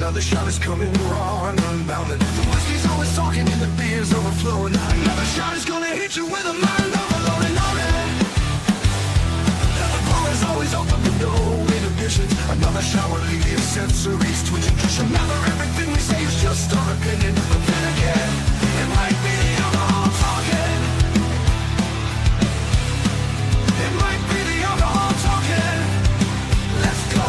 Another shot is coming raw and unbounded. The whiskey's always talking and the beer's overflowing. Another shot is gonna hit you with a mind overloading on it. The bar is always open with no inhibitions. Another shot will leave your sensories twitching. Remember, everything we say is just our opinion. But then again, it might be the alcohol talking. It might be the alcohol talking. Let's go.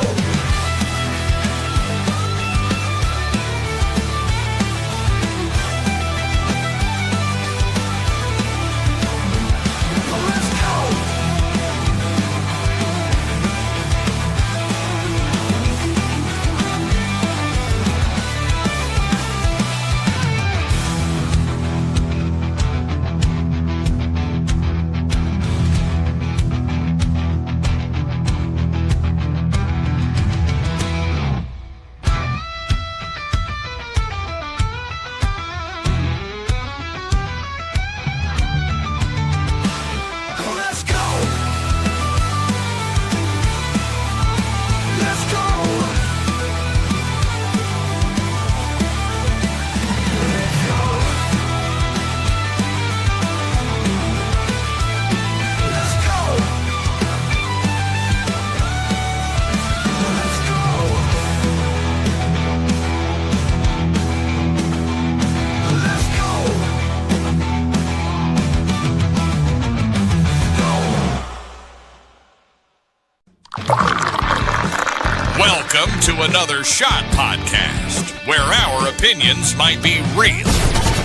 Welcome to another Shot Podcast, where our opinions might be real,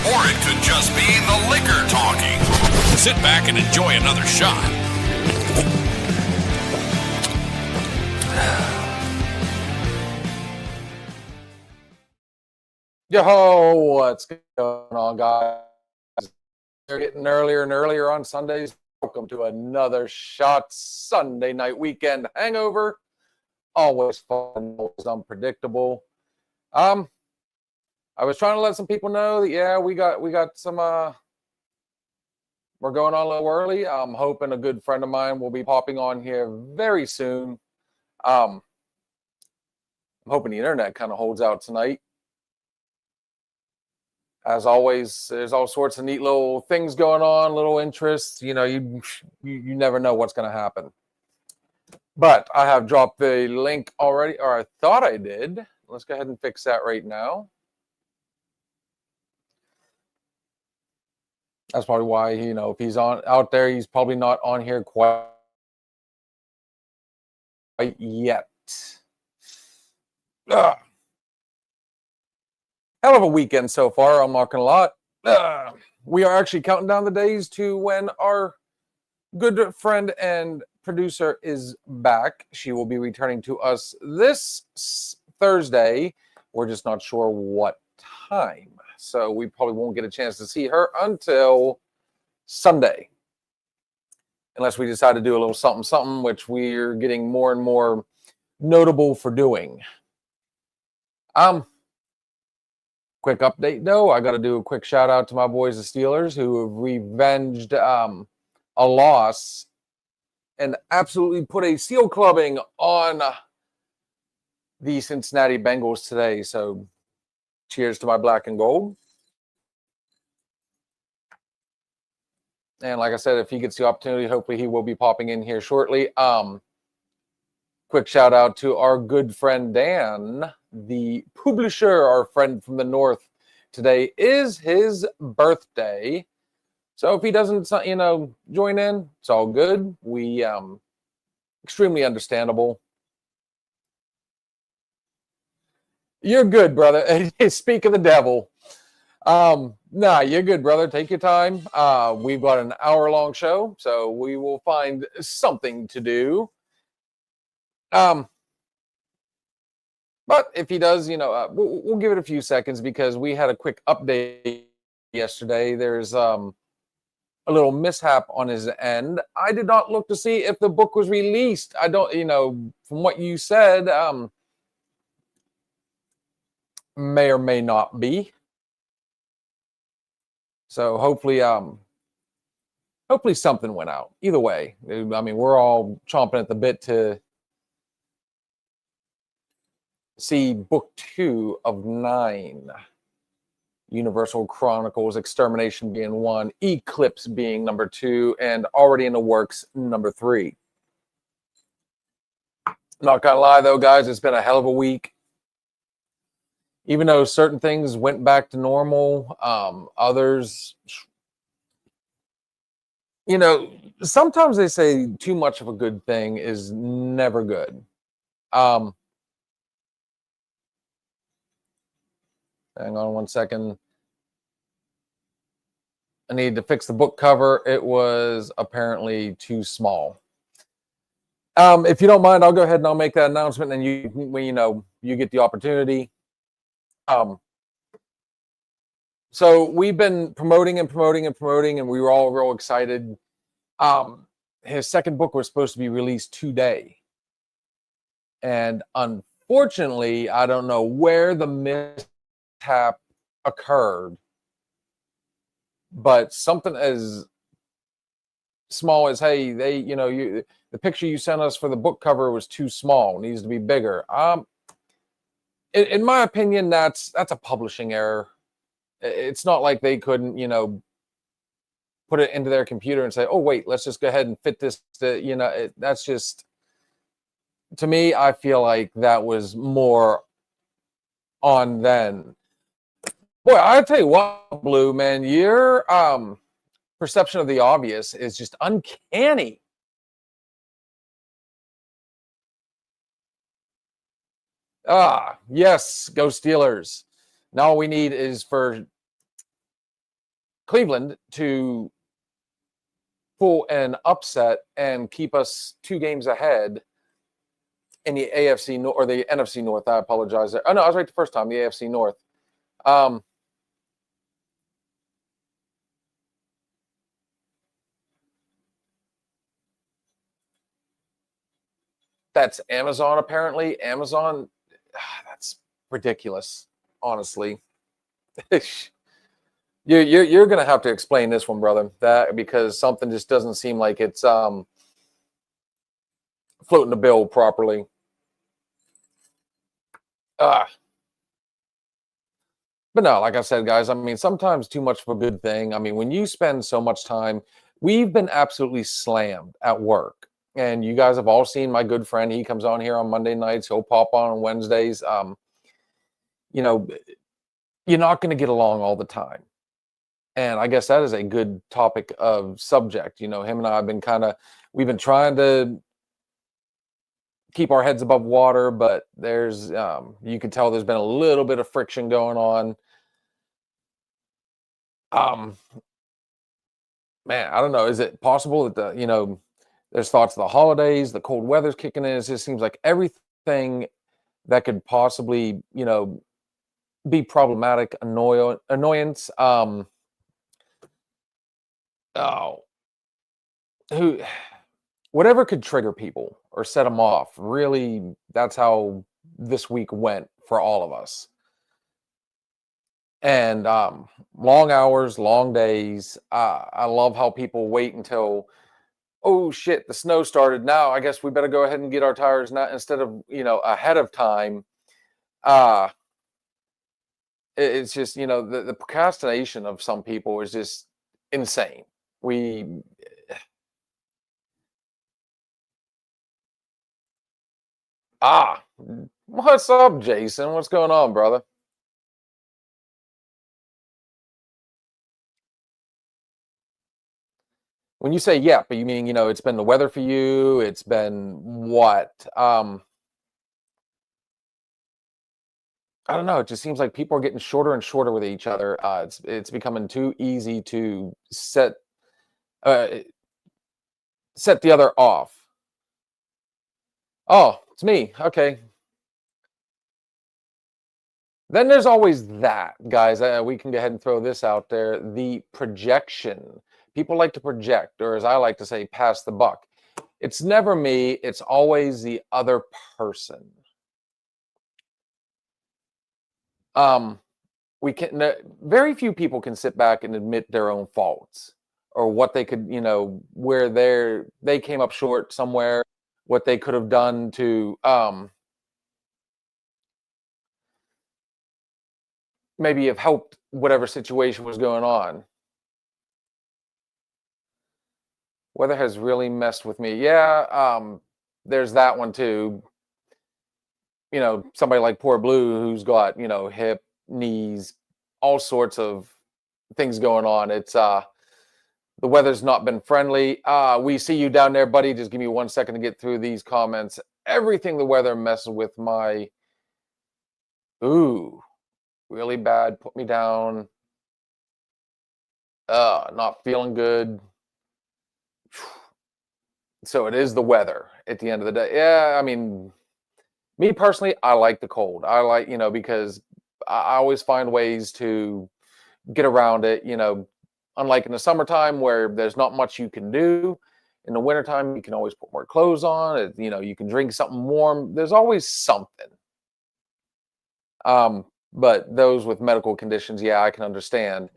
or it could just be the liquor talking. Sit back and enjoy another shot. Yo, what's going on, guys? They're getting earlier and earlier on Sundays. Welcome to another Shot Sunday Night Weekend Hangover. Always fun, always unpredictable. I was trying to let some people know that we got some we're going on a little early. I'm hoping a good friend of mine will be popping on here very soon. I'm hoping the internet kind of holds out tonight. As always, there's all sorts of neat little things going on, little interests. You know, you never know what's going to happen. But I have dropped the link already, or I thought I did. Let's go ahead and fix that right now. That's probably why, if he's out there, he's probably not on here quite yet. Ugh. Hell of a weekend so far, I'm not going to lie. We are actually counting down the days to when our good friend and producer is back. She will be returning to us this Thursday. We're just not sure what time. So we probably won't get a chance to see her until Sunday. Unless we decide to do a little something, which we're getting more and more notable for doing. Quick update, though. I got to do a quick shout out to my boys, the Steelers, who have revenged a loss and absolutely put a seal clubbing on the Cincinnati Bengals today. So cheers to my black and gold. And like I said, if he gets the opportunity, hopefully he will be popping in here shortly. Quick shout out to our good friend Dan, the publisher, our friend from the north. Today is his birthday. So if he doesn't, join in, it's all good. We extremely understandable. You're good, brother. Speak of the devil. Nah, you're good, brother. Take your time. We've got an hour-long show, so we will find something to do. But if he does, we'll give it a few seconds because we had a quick update yesterday. There's a little mishap on his end. I did not look to see if the book was released. I don't, from what you said, may or may not be. So hopefully something went out. Either way, I mean, we're all chomping at the bit to see book 2 of 9. Universal Chronicles Extermination being 1, Eclipse being number 2, and already in the works number 3. Not gonna lie though, guys, it's been a hell of a week. Even though certain things went back to normal, others, sometimes they say too much of a good thing is never good. Hang on one second. I need to fix the book cover. It was apparently too small. If you don't mind, I'll go ahead and I'll make that announcement, and you get the opportunity. So we've been promoting, and we were all real excited. His second book was supposed to be released today, and unfortunately, I don't know where the mishap occurred, but something as small as, hey, the picture you sent us for the book cover was too small, needs to be bigger. In my opinion, that's a publishing error. It's not like they couldn't, put it into their computer and say, oh, wait, let's just go ahead and fit this that's just, to me, I feel like that was more on them. Boy, I tell you what, Blue, man, your perception of the obvious is just uncanny. Yes, go Steelers. Now all we need is for Cleveland to pull an upset and keep us 2 games ahead in the AFC or the NFC North. I apologize. Oh no, I was right the first time. The AFC North. That's Amazon, apparently. Amazon, that's ridiculous, honestly. You're going to have to explain this one, brother, because something just doesn't seem like it's floating the bill properly. But no, like I said, guys, I mean, sometimes too much of a good thing. I mean, when you spend so much time, we've been absolutely slammed at work. And you guys have all seen my good friend. He comes on here on Monday nights. He'll pop on Wednesdays. You're not going to get along all the time. And I guess that is a good topic of subject. Him and I have been we've been trying to keep our heads above water, but there's, you can tell there's been a little bit of friction going on. Man, I don't know. Is it possible that there's thoughts of the holidays, the cold weather's kicking in? It just seems like everything that could possibly, be problematic, annoyance. Whatever could trigger people or set them off. Really, that's how this week went for all of us. And long hours, long days. I love how people wait until, oh shit, the snow started. Now I guess we better go ahead and get our tires now instead of ahead of time. It's just the procrastination of some people is just insane. What's up, Jason? What's going on, brother? When you say yeah, but you mean, it's been the weather for you, it's been what? I don't know. It just seems like people are getting shorter and shorter with each other. It's becoming too easy to set the other off. Oh, it's me. Okay. Then there's always that, guys. We can go ahead and throw this out there. The projection. People like to project, or as I like to say, pass the buck. It's never me. It's always the other person. Very few people can sit back and admit their own faults or what they could, where they came up short somewhere, what they could have done to maybe have helped whatever situation was going on. Weather has really messed with me. Yeah, there's that one too. Somebody like poor Blue who's got, hip, knees, all sorts of things going on. It's the weather's not been friendly. We see you down there, buddy. Just give me 1 second to get through these comments. Everything the weather messes with my really bad. Put me down. Not feeling good. So it is the weather at the end of the day. Yeah, I mean, me personally, I like the cold. I like, because I always find ways to get around it, unlike in the summertime where there's not much you can do. In the wintertime, you can always put more clothes on. You can drink something warm. There's always something. But those with medical conditions, yeah, I can understand.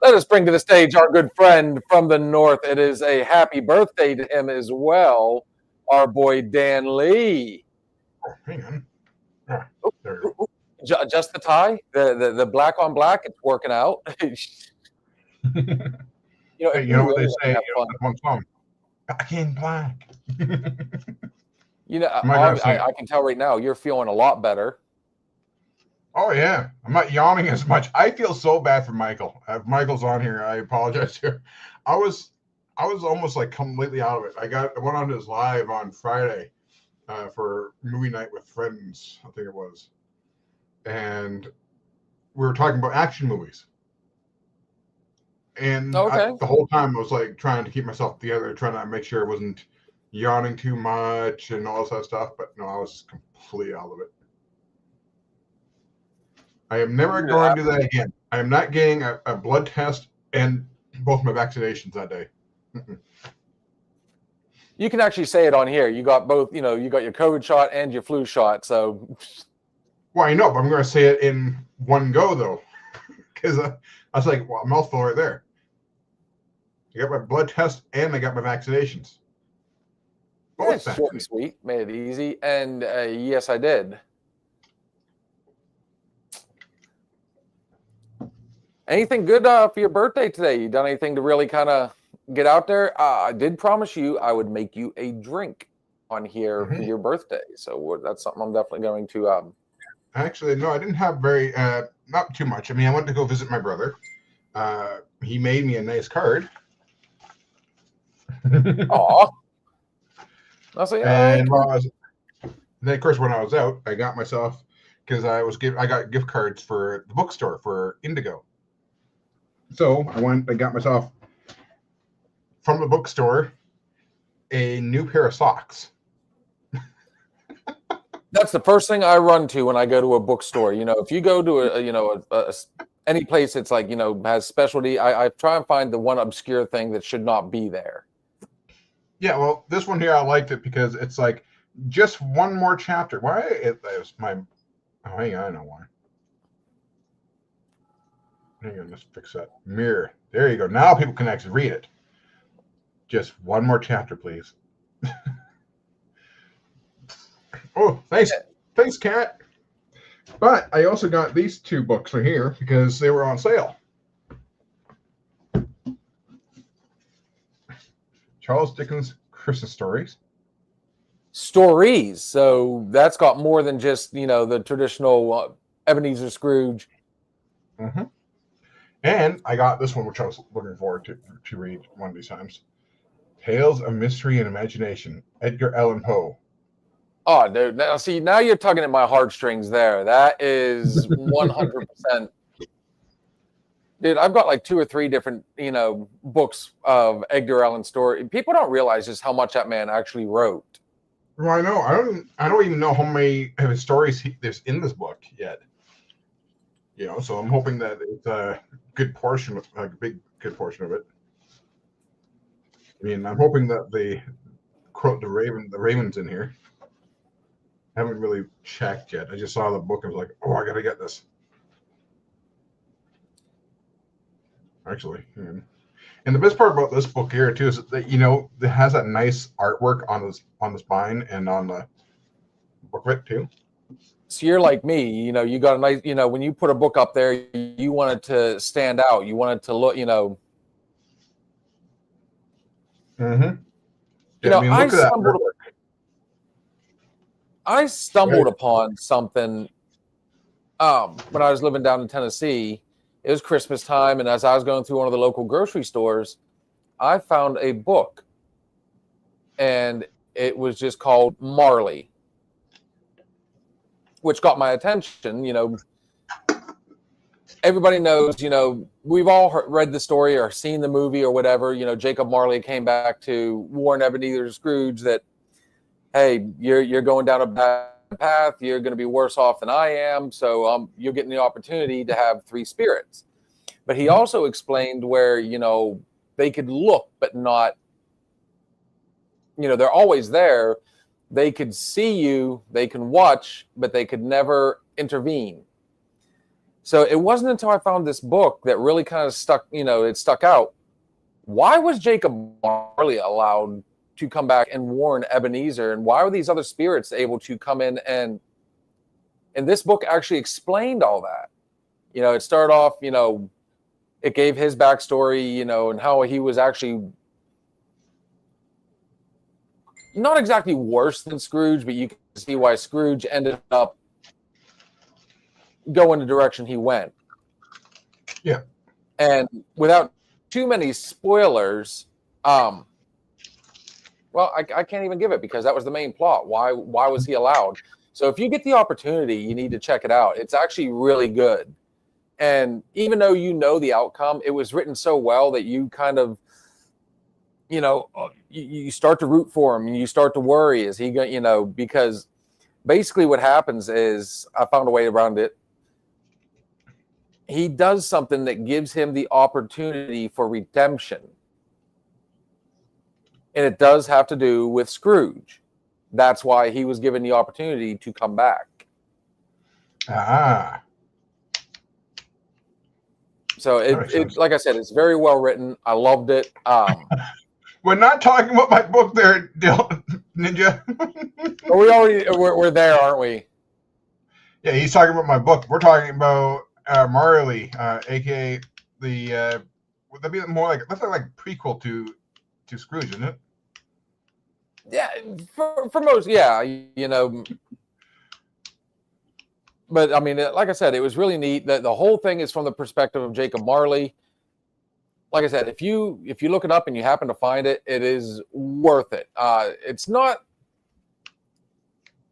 Let us bring to the stage our good friend from the north. It is a happy birthday to him as well, our boy Dan Lee. Oh, hang on. There. Just the tie, the black on black. It's working out. Hey, you know what they say? One song. Back in black. I can tell right now you're feeling a lot better. Oh yeah, I'm not yawning as much. I feel so bad for Michael. If Michael's on here, I apologize to him. I was almost like completely out of it. I went on his live on Friday for movie night with friends, I think it was, and we were talking about action movies. And okay. The whole time I was like trying to keep myself together, trying to make sure I wasn't yawning too much and all that stuff. But no, I was completely out of it. I am never going to do that again. I am not getting a blood test and both my vaccinations that day. You can actually say it on here. You got both, you got your COVID shot and your flu shot. So, well, I know, but I'm going to say it in one go though, because I was like, well, a mouthful right there. I got my blood test and I got my vaccinations. Both short and sweet, made it easy, and yes, I did. Anything good for your birthday today? You done anything to really kind of get out there? I did promise you I would make you a drink on here for your birthday. So that's something I'm definitely going to... Actually, no, I didn't have very, not too much. I mean, I went to go visit my brother. He made me a nice card. Aw. And then, of course, when I was out, I got myself, because I got gift cards for the bookstore for Indigo. So I got myself from the bookstore a new pair of socks. That's the first thing I run to when I go to a bookstore. If you go to any place that's like, has specialty, I try and find the one obscure thing that should not be there. Yeah, well, this one here, I liked it because it's like just one more chapter. Why? It was my... Oh, hang on, I know why. Hang on, let's fix that. Mirror. There you go. Now people can actually read it. Just one more chapter, please. Oh, thanks. Thanks, Kat. But I also got these two books right here because they were on sale. Charles Dickens' Christmas Stories. Stories. So that's got more than just, the traditional Ebenezer Scrooge. Mm-hmm. And I got this one, which I was looking forward to read one of these times. Tales of Mystery and Imagination, Edgar Allan Poe. Oh, dude. Now you're tugging at my heartstrings there. That is 100%. Dude, I've got like 2 or 3 different, books of Edgar Allan story. People don't realize just how much that man actually wrote. Well, I know. I don't even know how many of his stories there's in this book yet. So I'm hoping that it's a good portion, like a good portion of it. I mean, I'm hoping that they quote the Ravens in here. I haven't really checked yet. I just saw the book and was like, oh, I gotta get this. Actually, and the best part about this book here too is that it has that nice artwork on the spine and on the booklet too. So you're like me, you got a nice, when you put a book up there, you want it to stand out. You want it to look, Mm-hmm. Yeah, I mean, look at that artwork. I stumbled upon something when I was living down in Tennessee. It was Christmas time, and as I was going through one of the local grocery stores, I found a book, and it was just called Marley, which got my attention. Everybody knows, we've all read the story or seen the movie or whatever. Jacob Marley came back to warn Ebenezer Scrooge that, hey, you're going down a bad path. You're going to be worse off than I am. So you're getting the opportunity to have three spirits. But he also explained where, they could look, but not, they're always there. They could see you, they can watch, but they could never intervene. So it wasn't until I found this book that really kind of stuck, it stuck out. Why was Jacob Marley allowed to come back and warn Ebenezer? And why were these other spirits able to come in? And this book actually explained all that. It started off, it gave his backstory, and how he was actually not exactly worse than Scrooge, but you can see why Scrooge ended up going the direction he went. Yeah. And without too many spoilers, well, I can't even give it because that was the main plot. Why was he allowed? So if you get the opportunity, you need to check it out. It's actually really good. And even though the outcome, it was written so well that you kind of, you start to root for him and you start to worry. Is he going, because basically what happens is, I found a way around it. He does something that gives him the opportunity for redemption. And it does have to do with Scrooge. That's why he was given the opportunity to come back. Ah. So it like I said, it's very well written. I loved it. We're not talking about my book there, Ninja. we're there, aren't we? Yeah, he's talking about my book. We're talking about Marley, aka the would that be more like, that's like prequel to Scrooge, isn't it? Yeah, for most, yeah, But I mean, like I said, it was really neat. The whole thing is from the perspective of Jacob Marley. Like I said, if you look it up and you happen to find it, it is worth it. It's not.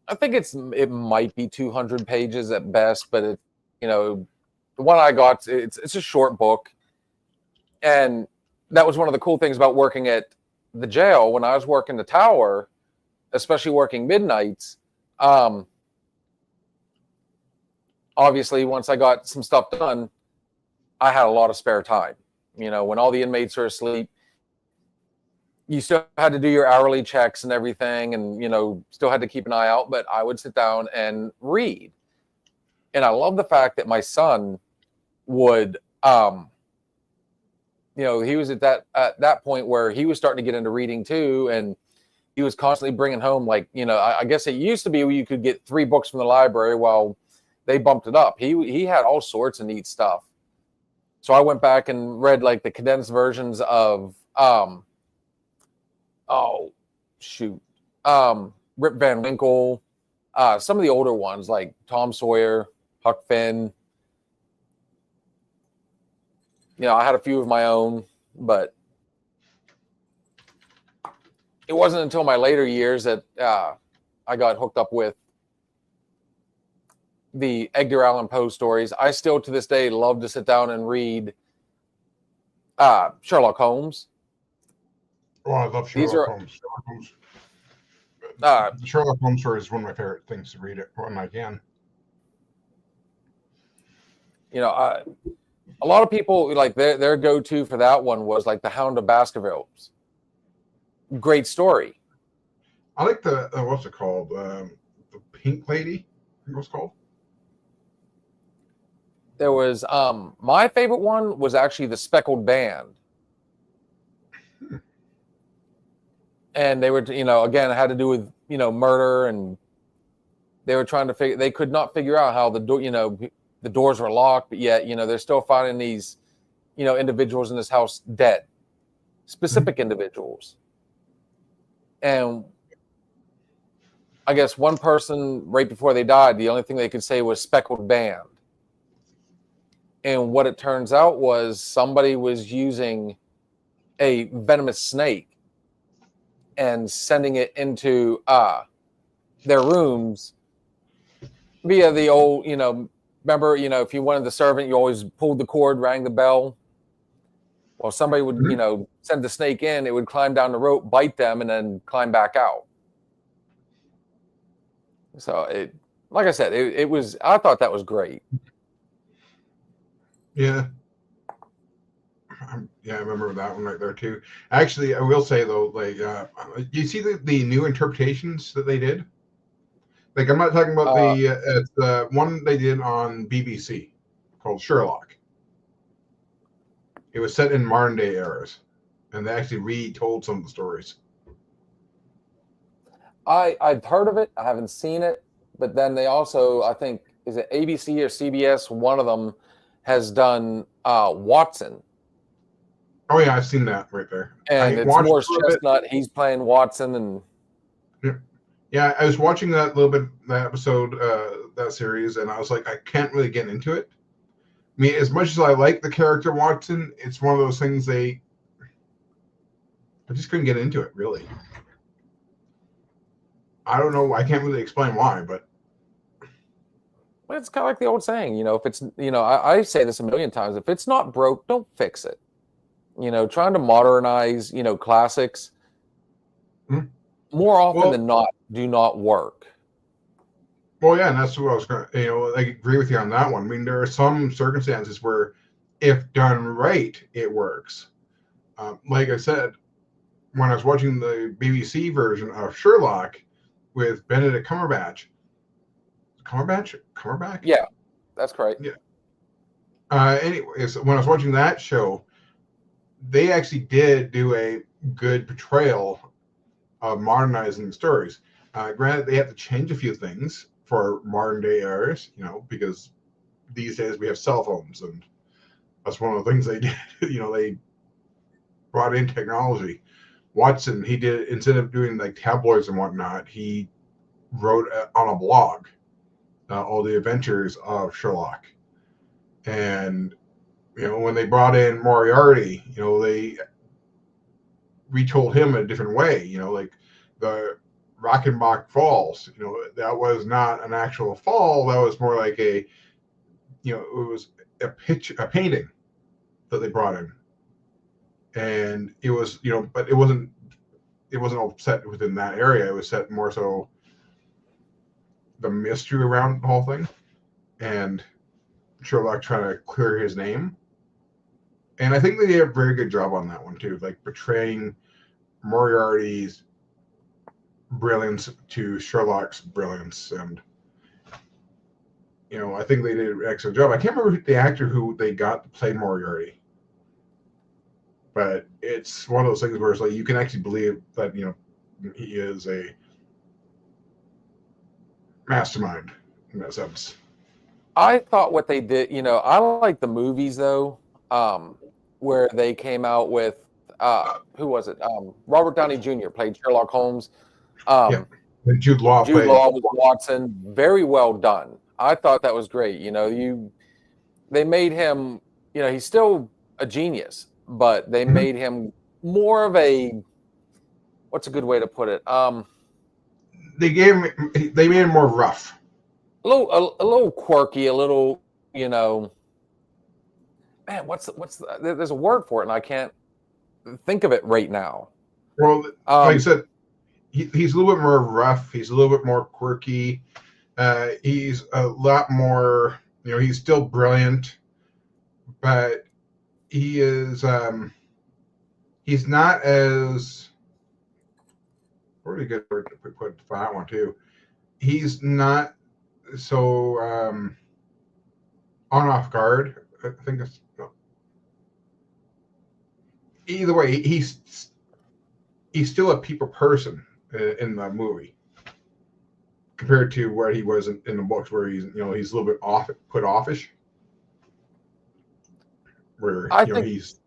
I think it might be 200 pages at best, but it, the one I got, it's a short book, and that was one of the cool things about working at the jail when I was working the tower, especially working midnights. Obviously, once I got some stuff done, I had a lot of spare time. When all the inmates are asleep, you still had to do your hourly checks and everything, and still had to keep an eye out. But I would sit down and read, and I love the fact that my son would, he was at that point where he was starting to get into reading too, and he was constantly bringing home, like, I guess it used to be where you could get 3 books from the library. Well, they bumped it up. He had all sorts of neat stuff. So I went back and read like the condensed versions of Rip Van Winkle, some of the older ones like Tom Sawyer, Huck Finn. I had a few of my own, but it wasn't until my later years that I got hooked up with the Edgar Allan Poe stories. I still, to this day, love to sit down and read Sherlock Holmes. Oh, I love Sherlock Holmes. The Sherlock Holmes story is one of my favorite things to read it when I can. A lot of people, like, their go-to for that one was like The Hound of Baskervilles. Great story. I like the what's it called? The Pink Lady, I think it was called. There was my favorite one was actually The Speckled Band. And they were, again, it had to do with, murder and They were trying to figure. They could not figure out how the door, the doors were locked, but yet, they're still finding these, individuals in this house dead, specific individuals. And I guess one person right before they died, the only thing they could say was speckled band. And what it turns out was somebody was using a venomous snake and sending it into their rooms via the old, remember, if you wanted the servant, you always pulled the cord, rang the bell. Well, somebody would, send the snake in, it would climb down the rope, bite them, and then climb back out. So it, like I said, it was, I thought that was great. Yeah. Yeah, I remember that one right there too. Actually, I will say though, like, you see the new interpretations that they did? Like, I'm not talking about the one they did on BBC called Sherlock. It was set in modern day eras, and they actually retold some of the stories. I've heard of it. I haven't seen it, but then they also, I think, is it ABC or CBS? One of them has done Watson. Oh yeah, I've seen that right there. And it's Morris Chestnut. He's playing Watson, and yeah, I was watching that little bit, that episode, that series, and I was like, I can't really get into it. I mean, as much as I like the character Watson, it's one of those things I just couldn't get into it, really. I don't know. I can't really explain why, but it's kind of like the old saying, if it's, I say this a million times, if it's not broke, don't fix it. Trying to modernize, classics, more often than not, do not work. Well, yeah, and that's what I was going to, I agree with you on that one. I mean, there are some circumstances where, if done right, it works. Like I said, when I was watching the BBC version of Sherlock with Benedict Cumberbatch. Cumberbatch? Yeah, that's correct. Yeah. Anyways, when I was watching that show, they actually did do a good portrayal of modernizing the stories. Granted, they have to change a few things for modern day eras, because these days we have cell phones, and that's one of the things they did. They brought in technology. Watson, he did, instead of doing like tabloids and whatnot, he wrote on a blog all the adventures of Sherlock. And when they brought in Moriarty, they retold him in a different way. Like the Rockenbach Falls, that was not an actual fall. That was more like it was a painting that they brought in. And it was, but it wasn't all set within that area. It was set more so the mystery around the whole thing, and Sherlock trying to clear his name. And I think they did a very good job on that one too, like portraying Moriarty's brilliance to Sherlock's brilliance. And I think they did an excellent job. I can't remember the actor who they got to play Moriarty, but it's one of those things where it's like you can actually believe that he is a mastermind in that sense. I thought what they did, I like the movies though, where they came out with who was it? Robert Downey Jr. played Sherlock Holmes. And Jude Law was Watson. Very well done. I thought that was great. They made him, he's still a genius, but they made him more of a, what's a good way to put it? They made him more rough. A little quirky, a little, man, there's a word for it and I can't think of it right now. Well, like I said, he's a little bit more rough. He's a little bit more quirky. He's a lot more, he's still brilliant, but he is, he's not as, pretty good word to put for that one too. He's not so on off guard. I think it's no. Either way, he's still a people person in the movie compared to where he was in the books, where he's he's a little bit put offish. Where I think he's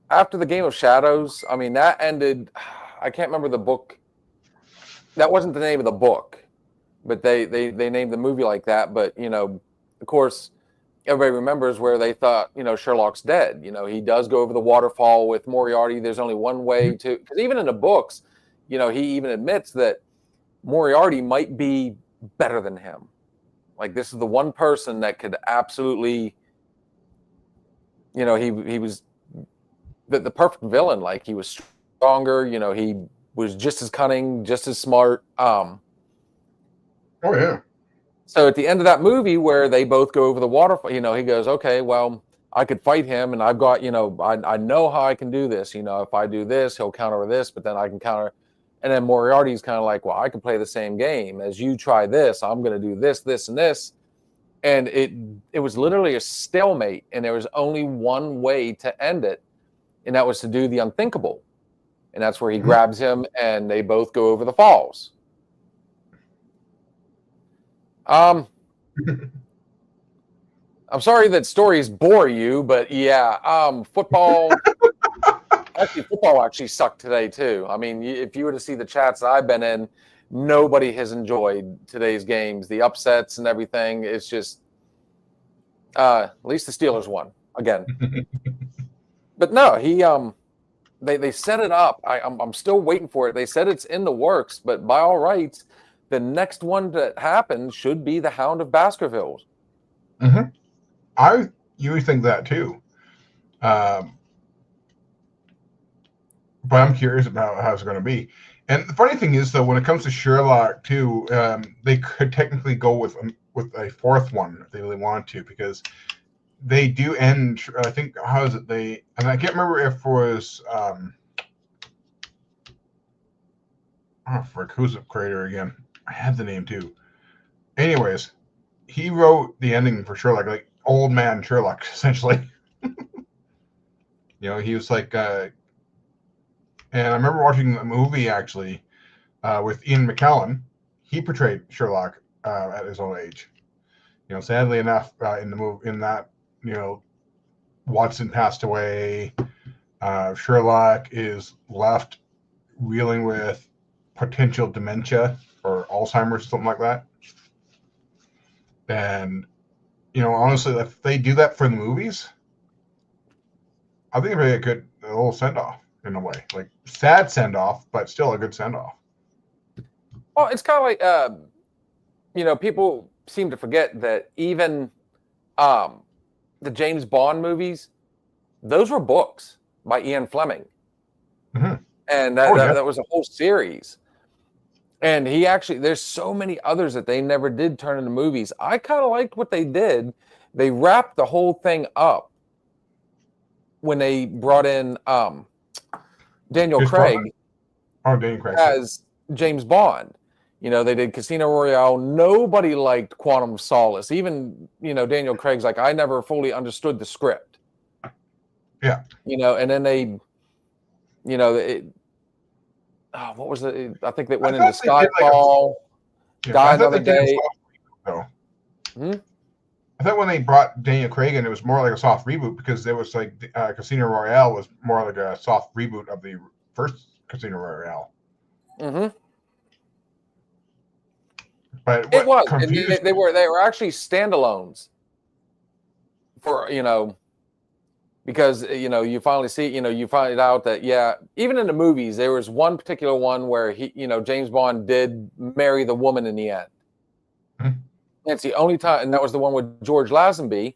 after the Game of Shadows, I mean, that ended. I can't remember the book. That wasn't the name of the book, but they named the movie like that. But of course, everybody remembers where they thought Sherlock's dead. He does go over the waterfall with Moriarty. There's only one way to, because even in the books, he even admits that Moriarty might be better than him. Like, this is the one person that could absolutely, he was the perfect villain. Like, he was stronger. He was just as cunning, just as smart. Oh yeah. So at the end of that movie where they both go over the waterfall, he goes, okay, well, I could fight him, and I've got, I know how I can do this. If I do this, he'll counter this, but then I can counter. And then Moriarty's kind of like, well, I can play the same game as you. Try this. I'm going to do this, this, and this. And it was literally a stalemate, and there was only one way to end it, and that was to do the unthinkable. And that's where he grabs him, and they both go over the falls. I'm sorry that stories bore you, but yeah, football. Actually, football actually sucked today too. I mean, if you were to see the chats that I've been in, nobody has enjoyed today's games, the upsets and everything. It's just, at least the Steelers won again. But no, they set it up. I'm still waiting for it. They said it's in the works, but by all rights, the next one that happens should be the Hound of Baskervilles. Mm-hmm. I usually think that too. But I'm curious about how it's going to be. And the funny thing is, though, when it comes to Sherlock too, they could technically go with a fourth one if they really want to, because they do end. I think, how is it? And I can't remember if it was. Who's the creator again? I had the name too. Anyways, he wrote the ending for Sherlock, like old man Sherlock, essentially. He was like. And I remember watching the movie actually with Ian McKellen. He portrayed Sherlock at his own age. Sadly enough, in the movie, in that, Watson passed away. Sherlock is left reeling with potential dementia or Alzheimer's, something like that. And honestly, if they do that for the movies, I think it'd be a good little send off. In a way, like sad send off, but still a good send off. Well, it's kind of like, people seem to forget that even the James Bond movies, those were books by Ian Fleming. Mm-hmm. And that was a whole series. And there's so many others that they never did turn into movies. I kind of liked what they did. They wrapped the whole thing up when they brought in Daniel Craig as James Bond. They did Casino Royale. Nobody liked Quantum of Solace. Even, Daniel Craig's like, I never fully understood the script. Yeah. And then they, what was it? I think they went into Skyfall, Die Another Day. I thought when they brought Daniel Craig in, it was more like a soft reboot, because there was like Casino Royale was more like a soft reboot of the first Casino Royale. Mm-hmm. But it was. They were actually standalones for because you finally see you find out that even in the movies there was one particular one where James Bond did marry the woman in the end. Mm-hmm. It's the only time, and that was the one with George Lazenby.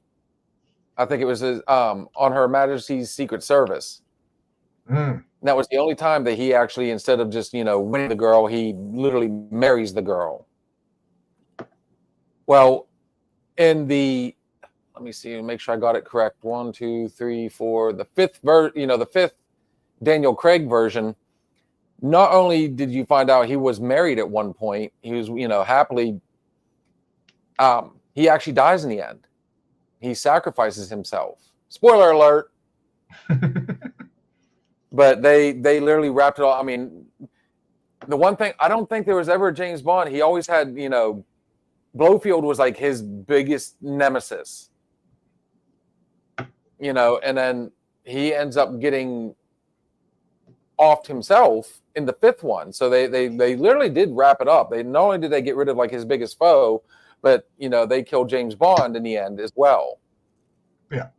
I think it was on Her Majesty's Secret Service. Mm. That was the only time that he actually, instead of just winning the girl, he literally marries the girl. Well, in the, let me see, make sure I got it correct. 1, 2, 3, 4. The fifth the fifth Daniel Craig version. Not only did you find out he was married at one point, he was happily. He actually dies in the end. He sacrifices himself. Spoiler alert. But they literally wrapped it all. I mean, the one thing, I don't think there was ever a James Bond. He always had, Blofeld was like his biggest nemesis, and then he ends up getting offed himself in the fifth one. So they literally did wrap it up. They not only did they get rid of like his biggest foe, but they killed James Bond in the end as well. Yeah.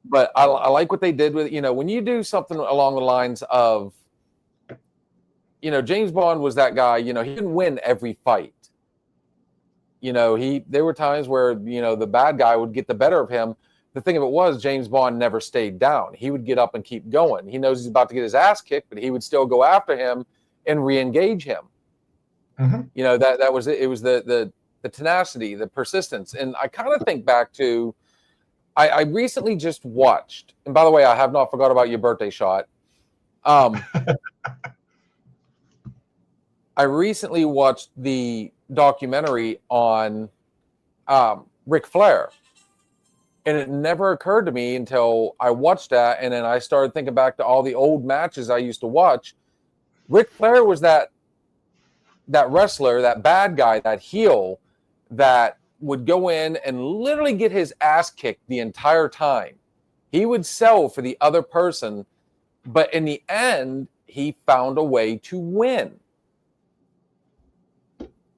But I like what they did with, when you do something along the lines of, James Bond was that guy, he didn't win every fight. There were times where, the bad guy would get the better of him. The thing of it was, James Bond never stayed down. He would get up and keep going. He knows he's about to get his ass kicked, but he would still go after him and re-engage him. Mm-hmm. That was it. It was the tenacity, the persistence. And I kind of think back to, I recently just watched, and by the way, I have not forgot about your birthday shot. I recently watched the documentary on Ric Flair. And it never occurred to me until I watched that, and then I started thinking back to all the old matches I used to watch. Ric Flair was that wrestler, that bad guy, that heel that would go in and literally get his ass kicked the entire time. He would sell for the other person, but in the end, he found a way to win.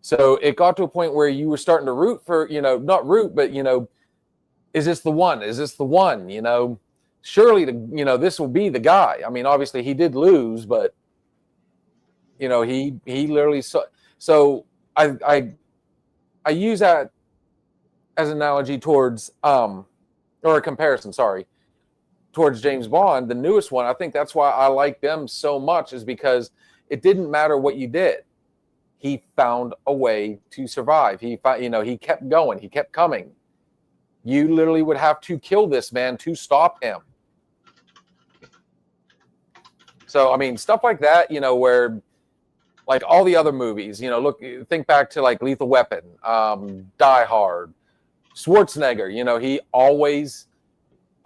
So it got to a point where you were starting to root for, not root, but, is this the one? Is this the one? Surely, this will be the guy. I mean, obviously he did lose, but, he literally saw. So I use that as an analogy towards, or a comparison, sorry, towards James Bond, the newest one. I think that's why I like them so much, is because it didn't matter what you did. He found a way to survive. He kept going. He kept coming. You literally would have to kill this man to stop him. So, I mean, stuff like that, where like all the other movies, think back to like Lethal Weapon, Die Hard, Schwarzenegger, he always,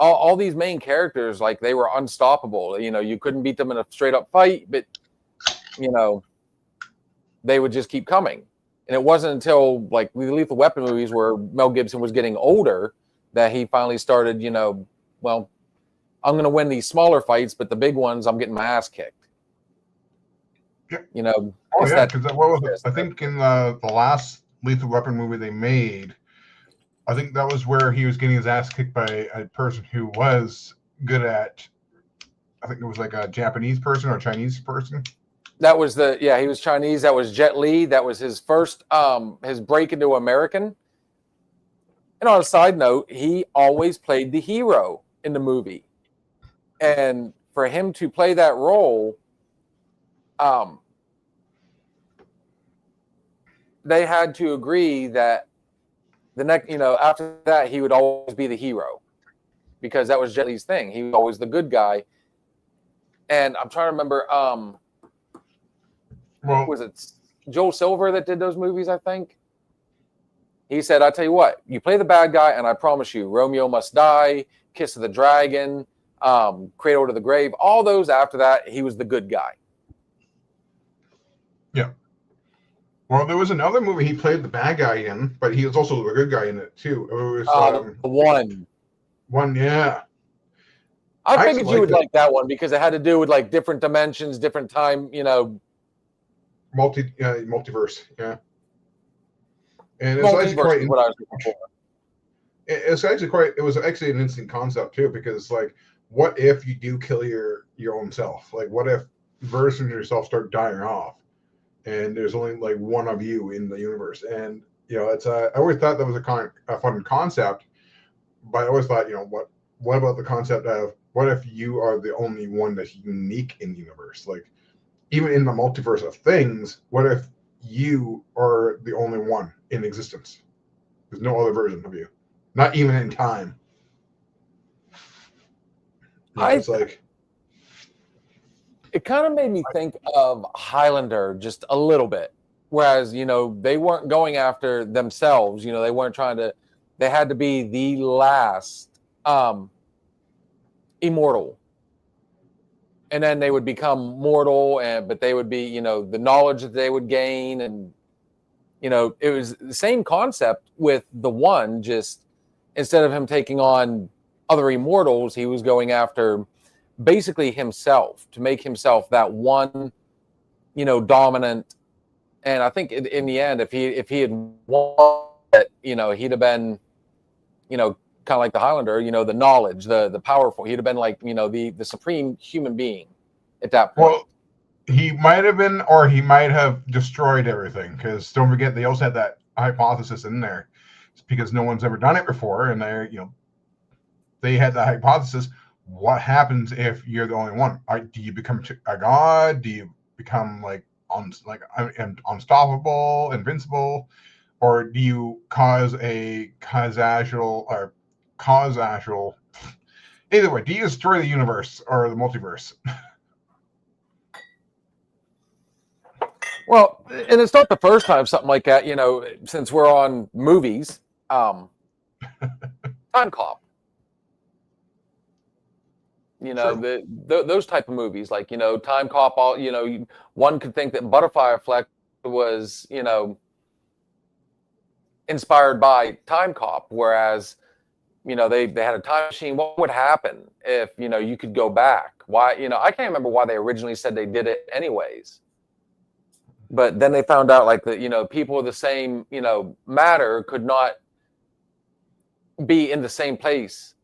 all these main characters, like they were unstoppable. You couldn't beat them in a straight up fight, but, they would just keep coming. And it wasn't until like the Lethal Weapon movies where Mel Gibson was getting older that he finally started, well, I'm going to win these smaller fights, but the big ones, I'm getting my ass kicked. Yeah. Oh, yeah, because I think in the last Lethal Weapon movie they made, I think that was where he was getting his ass kicked by a person who was good at, I think it was like a Japanese person or a Chinese person. That was he was Chinese. That was Jet Li. That was his first, his break into American. And on a side note, he always played the hero in the movie. And for him to play that role, they had to agree that the next, after that, he would always be the hero, because that was Jet Li's thing. He was always the good guy. And I'm trying to remember, was it Joel Silver that did those movies, I think? He said, I tell you what, you play the bad guy, and I promise you, Romeo Must Die, Kiss of the Dragon, Cradle to the Grave, all those after that, he was the good guy. Yeah. Well, there was another movie he played the bad guy in, but he was also the good guy in it, too. It was the one. One, yeah. I figured you would like that one because it had to do with like different dimensions, different time, multiverse, yeah. And it's actually quite what I was looking for. It was actually an interesting concept too, because like, what if you do kill your own self? Like, what if versions of yourself start dying off, and there's only like one of you in the universe? And it's I always thought that was a fun concept, but I always thought, what about the concept of what if you are the only one that's unique in the universe? Like, even in the multiverse of things, what if you are the only one in existence? There's no other version of you, not even in time. It's like, it kind of made me think of Highlander just a little bit. Whereas, they weren't going after themselves. They weren't trying to. They had to be the last immortal. and then they would become mortal, but they would be, the knowledge that they would gain, and it was the same concept with the one. Just instead of him taking on other immortals, he was going after basically himself to make himself that one, dominant. And I think in the end, if he had won it, he'd have been, kind of like the Highlander, the knowledge, the powerful. He'd have been like, the supreme human being at that point. Well, he might have been, or he might have destroyed everything. Because don't forget, they also had that hypothesis in there, it's because no one's ever done it before, and they had the hypothesis: what happens if you're the only one? Do you become a god? Do you become unstoppable, invincible, or do you cause a causal? Either way, do you destroy the universe or the multiverse? Well, and it's not the first time something like that, since we're on movies, Time Cop, those type of movies, like, Time Cop, one could think that Butterfly Effect was, inspired by Time Cop, whereas, they had a time machine. What would happen if, you could go back? Why, I can't remember why they originally said they did it anyways. But then they found out like that, people of the same, matter could not be in the same place.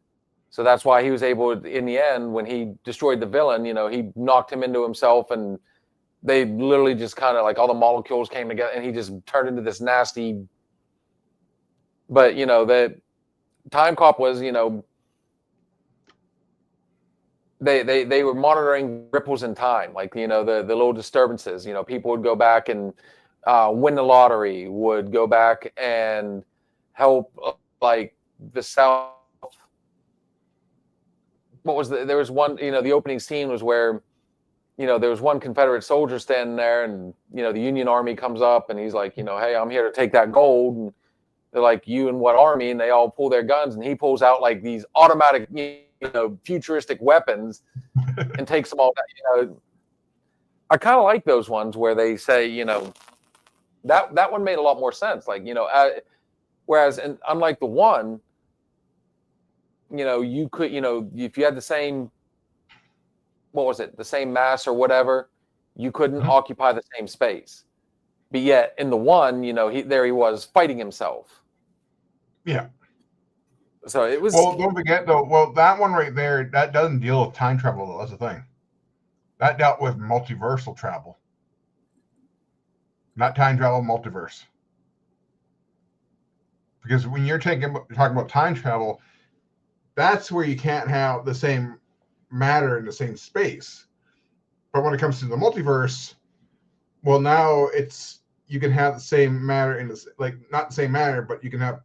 So that's why he was able, in the end, when he destroyed the villain, he knocked him into himself, and they literally just kind of like all the molecules came together, and he just turned into this nasty. But, the Time Cop was, they were monitoring ripples in time, like, the little disturbances. People would go back and win the lottery, would go back and help, like, the South. There was one, the opening scene was where, there was one Confederate soldier standing there, and, the Union Army comes up, and he's like, hey, I'm here to take that gold. And they're like, you and what army? And they all pull their guns, and he pulls out like these automatic, futuristic weapons and takes them all down. I kind of like those ones where they say, that one made a lot more sense. Like, whereas, and unlike the one, you could, if you had the same, what was it, the same mass or whatever, you couldn't occupy the same space. But yet in the one, he was fighting himself. Yeah. So it was. Well, don't forget though. Well, that one right there, that doesn't deal with time travel though. That's the thing. That dealt with multiversal travel, not time travel, multiverse. Because when you're talking about time travel, that's where you can't have the same matter in the same space. But when it comes to the multiverse, well, now you can have the same matter in this, like, not the same matter, but you can have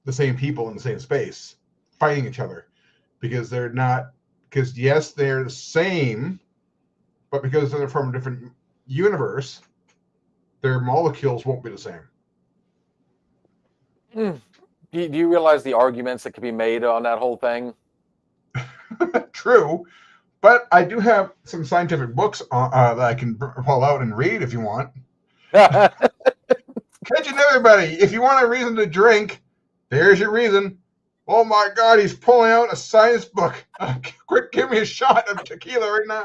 the same people in the same space fighting each other, because they're not, because yes, they're the same, but because they're from a different universe, their molecules won't be the same. Do you realize the arguments that could be made on that whole thing? True, but I do have some scientific books that I can pull out and read if you want. Catching everybody, if you want a reason to drink, there's your reason. Oh my God, he's pulling out a science book. Quick, give me a shot of tequila right now.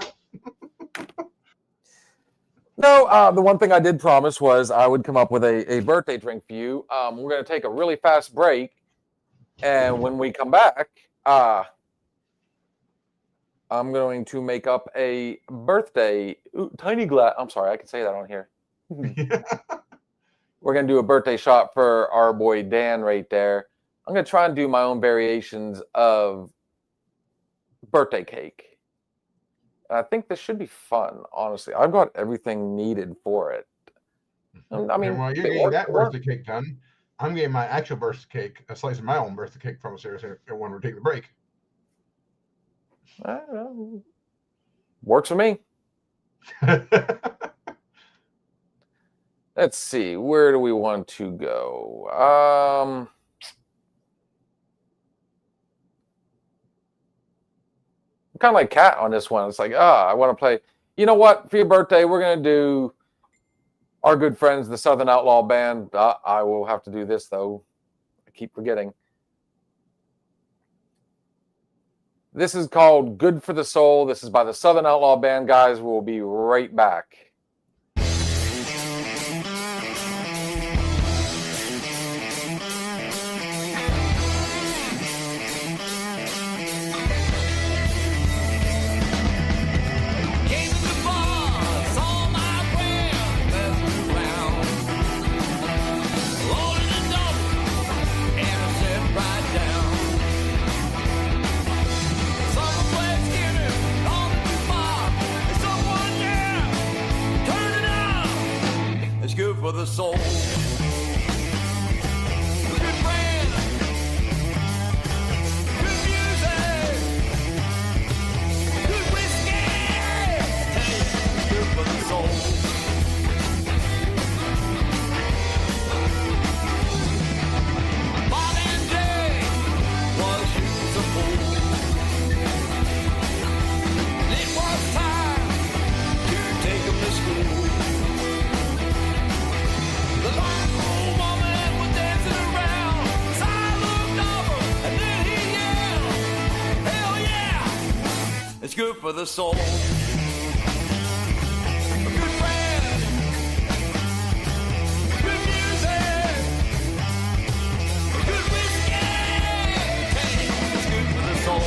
No, the one thing I did promise was I would come up with a birthday drink for you. We're going to take a really fast break, and when we come back, I'm going to make up a birthday tiny glass. I'm sorry, I can say that on here. We're going to do a birthday shot for our boy Dan right there. I'm going to try and do my own variations of birthday cake. And I think this should be fun, honestly. I've got everything needed for it. I mean, while you're getting that birthday cake done, I'm getting my actual birthday cake, a slice of my own birthday cake from upstairs when we're taking the break. Works for me. Let's see. Where do we want to go? kind of like Kat on this one. It's like, I want to play. You know what? For your birthday, we're going to do our good friends, the Southern Outlaw Band. I will have to do this, though. I keep forgetting. This is called Good for the Soul. This is by the Southern Outlaw Band, guys. We'll be right back. For the soul. Good friend. Good music. Good whiskey. Hey, good for the soul. Bob and Jay was shooting some pool. It was time to take them to school. The long old woman was dancing around. So I looked over and then he yelled, hell yeah, it's good for the soul. A good friend, good music, good whiskey, hey, it's good for the soul.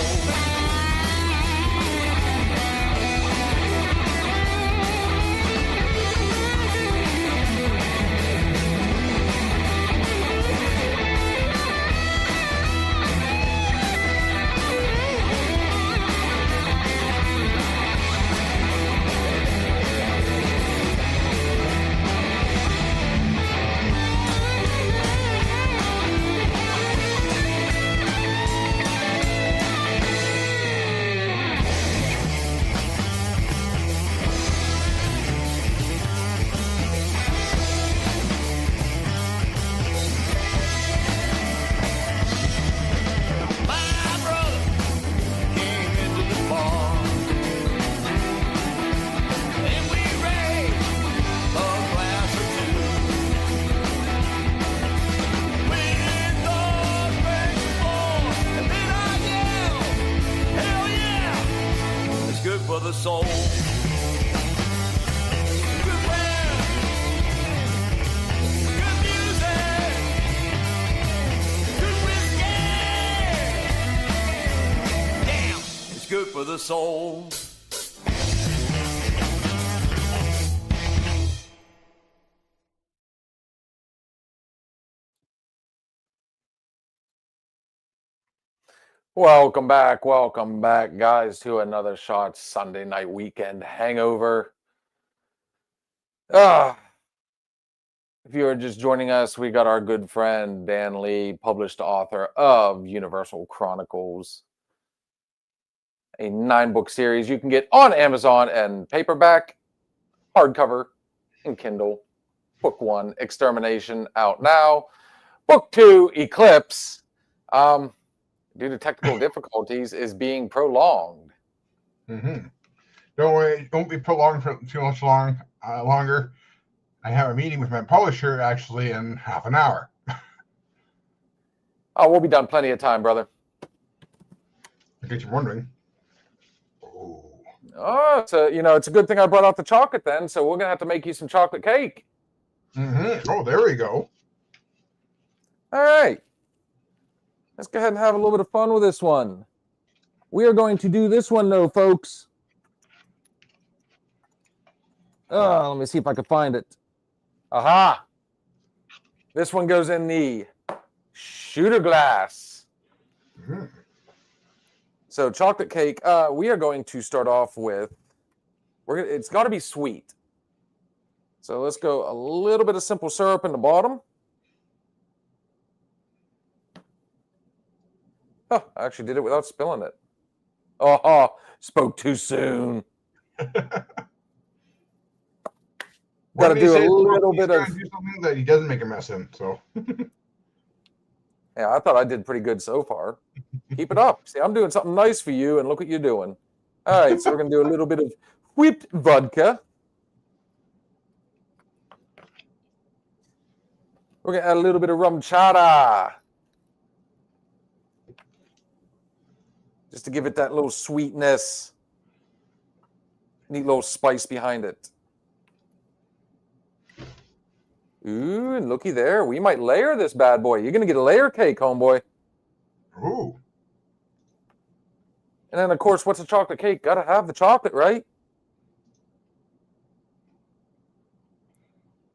For the soul. Good friend, good music, good whiskey. Damn, it's good for the soul. Welcome back, guys, to another Shot Sunday Night Weekend Hangover. If you are just joining us, we got our good friend Dan Lee, published author of Universal Chronicles, a 9-book series you can get on Amazon and paperback, hardcover, and Kindle. Book 1, Extermination, out now. Book 2, Eclipse, due to technical difficulties, is being prolonged. Mm-hmm. Don't worry, it won't be prolonged for too much longer. I have a meeting with my publisher actually in half an hour. Oh, we'll be done plenty of time, brother. In case you're wondering. Oh, it's a good thing I brought out the chocolate then, so we're gonna have to make you some chocolate cake. Mm-hmm. Oh, there we go. All right. Let's go ahead and have a little bit of fun with this one. We are going to do this one, though, folks. Let me see if I can find it. Aha! This one goes in the shooter glass. Mm-hmm. So chocolate cake, we are going to start off with, it's got to be sweet. So let's go a little bit of simple syrup in the bottom. Oh, I actually did it without spilling it. Oh, spoke too soon. Got to do a little bit of. Do something that he doesn't make a mess in. So. Yeah, I thought I did pretty good so far. Keep it up. See, I'm doing something nice for you, and look what you're doing. All right, so we're going to do a little bit of whipped vodka. We're going to add a little bit of rum chata. Just to give it that little sweetness. Neat little spice behind it. Ooh, and looky there. We might layer this bad boy. You're going to get a layer cake, homeboy. Ooh. And then, of course, what's a chocolate cake? Got to have the chocolate, right?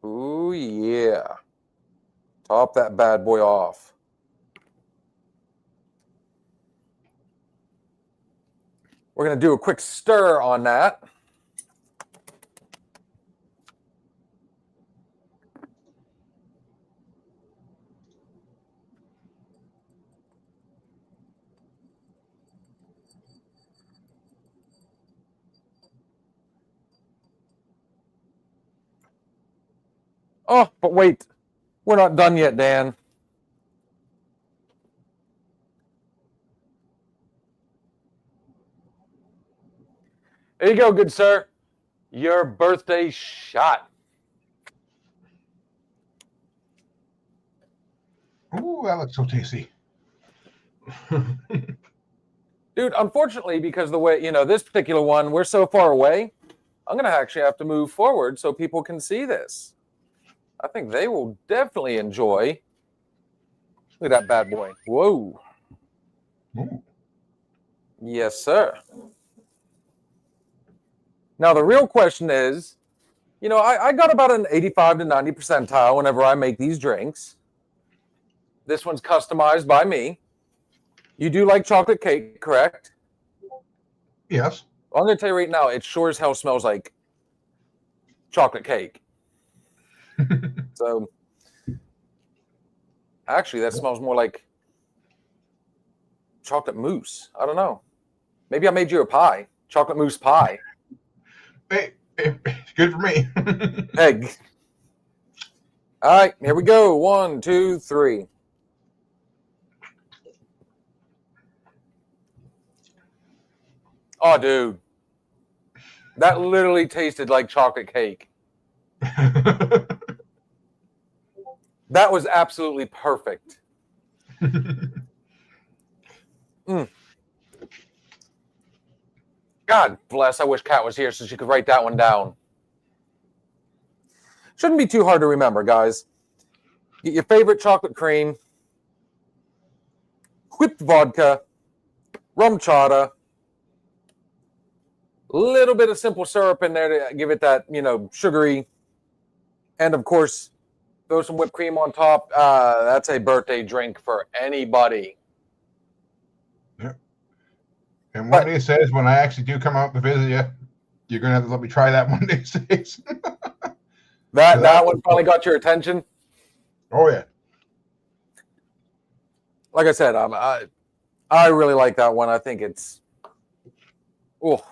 Ooh, yeah. Top that bad boy off. We're going to do a quick stir on that. Oh, but wait. We're not done yet, Dan. There you go, good sir. Your birthday shot. Ooh, that looks so tasty. Dude, unfortunately, because the way, this particular one, we're so far away, I'm going to actually have to move forward so people can see this. I think they will definitely enjoy. Look at that bad boy. Whoa. Ooh. Yes, sir. Now, the real question is, I got about an 85 to 90 percentile whenever I make these drinks. This one's customized by me. You do like chocolate cake, correct? Yes. Well, I'm going to tell you right now, it sure as hell smells like chocolate cake. So, actually, that smells more like chocolate mousse. I don't know. Maybe I made you a pie. Chocolate mousse pie. Hey, it's good for me. Egg. All right, here we go. 1, 2, 3. Oh, dude. That literally tasted like chocolate cake. That was absolutely perfect. God bless. I wish Kat was here so she could write that one down. Shouldn't be too hard to remember, guys. Get your favorite chocolate cream, whipped vodka, rum chata, a little bit of simple syrup in there to give it that, sugary, and of course, throw some whipped cream on top. That's a birthday drink for anybody. Yep. And one of these days, when I actually do come out to visit you, you're going to have to let me try that one of these days. That one finally got your attention? Oh, yeah. Like I said, I really like that one. I think it's... Oh.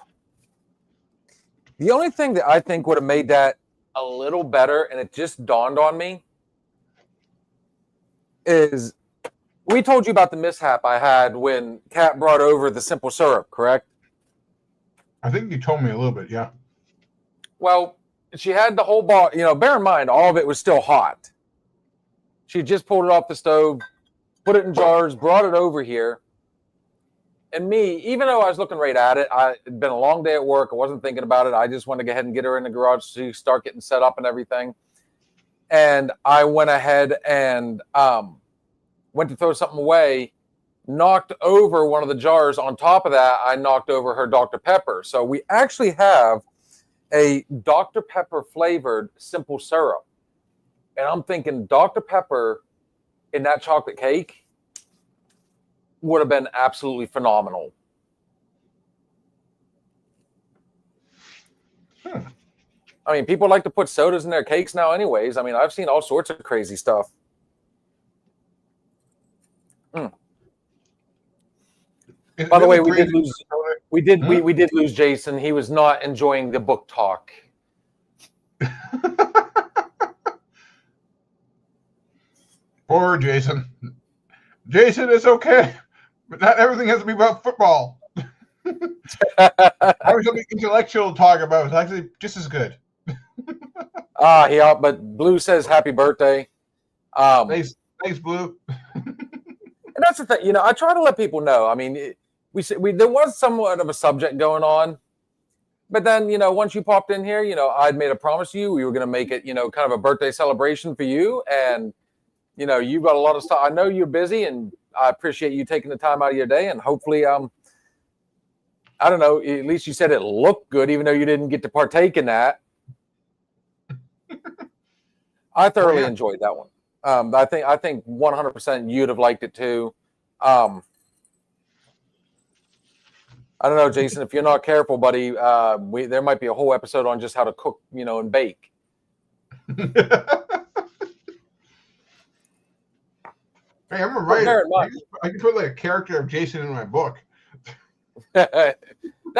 The only thing that I think would have made that a little better, and it just dawned on me, is we told you about the mishap I had when Kat brought over the simple syrup, correct? I think you told me a little bit, yeah. Well, she had the whole bottle, bear in mind, all of it was still hot. She just pulled it off the stove, put it in jars, brought it over here. And me, even though I was looking right at it, it'd been a long day at work. I wasn't thinking about it. I just wanted to go ahead and get her in the garage so start getting set up and everything. And I went ahead and went to throw something away, knocked over one of the jars. On top of that, I knocked over her Dr. Pepper. So we actually have a Dr. Pepper flavored simple syrup. And I'm thinking Dr. Pepper in that chocolate cake would have been absolutely phenomenal. I mean, people like to put sodas in their cakes now anyways. I mean, I've seen all sorts of crazy stuff. By the way, we did lose Jason. He was not enjoying the book talk. Poor Jason. Jason, it's okay, but not everything has to be about football. Having something intellectual to talk about is actually just as good. Yeah, but Blue says happy birthday. Thanks, Blue. And that's the thing, I try to let people know. I mean, there was somewhat of a subject going on, but then, once you popped in here, I'd made a promise to you. We were going to make it, kind of a birthday celebration for you. And, you've got a lot of stuff. I know you're busy, and I appreciate you taking the time out of your day. And hopefully, I don't know, at least you said it looked good, even though you didn't get to partake in that. I thoroughly enjoyed that one. I think 100% you'd have liked it too. I don't know, Jason, if you're not careful, buddy, there might be a whole episode on just how to cook, and bake. Hey, I'm a writer. I can put like a character of Jason in my book. That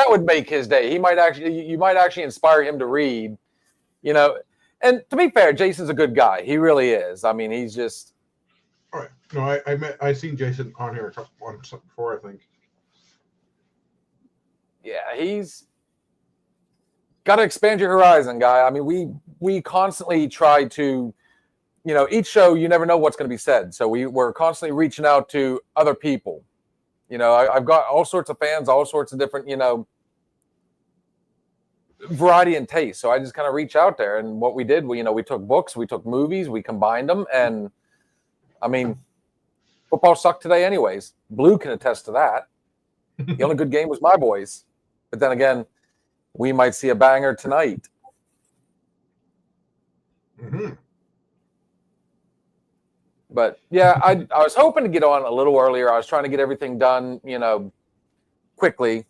would make his day. You might actually inspire him to read, And to be fair, Jason's a good guy. He really is. I mean, he's just. All right. No, I seen Jason on here once before, I think. Yeah, he's got to expand your horizon, guy. I mean, we constantly try to, each show you never know what's going to be said, so we're constantly reaching out to other people. I've got all sorts of fans, all sorts of different, variety and taste. So I just kind of reach out there, and what we did, we took books, we took movies, we combined them, and I mean, football sucked today, anyways. Blue can attest to that. The only good game was my boys. But then again, we might see a banger tonight. Mm-hmm. But yeah, I was hoping to get on a little earlier. I was trying to get everything done, quickly,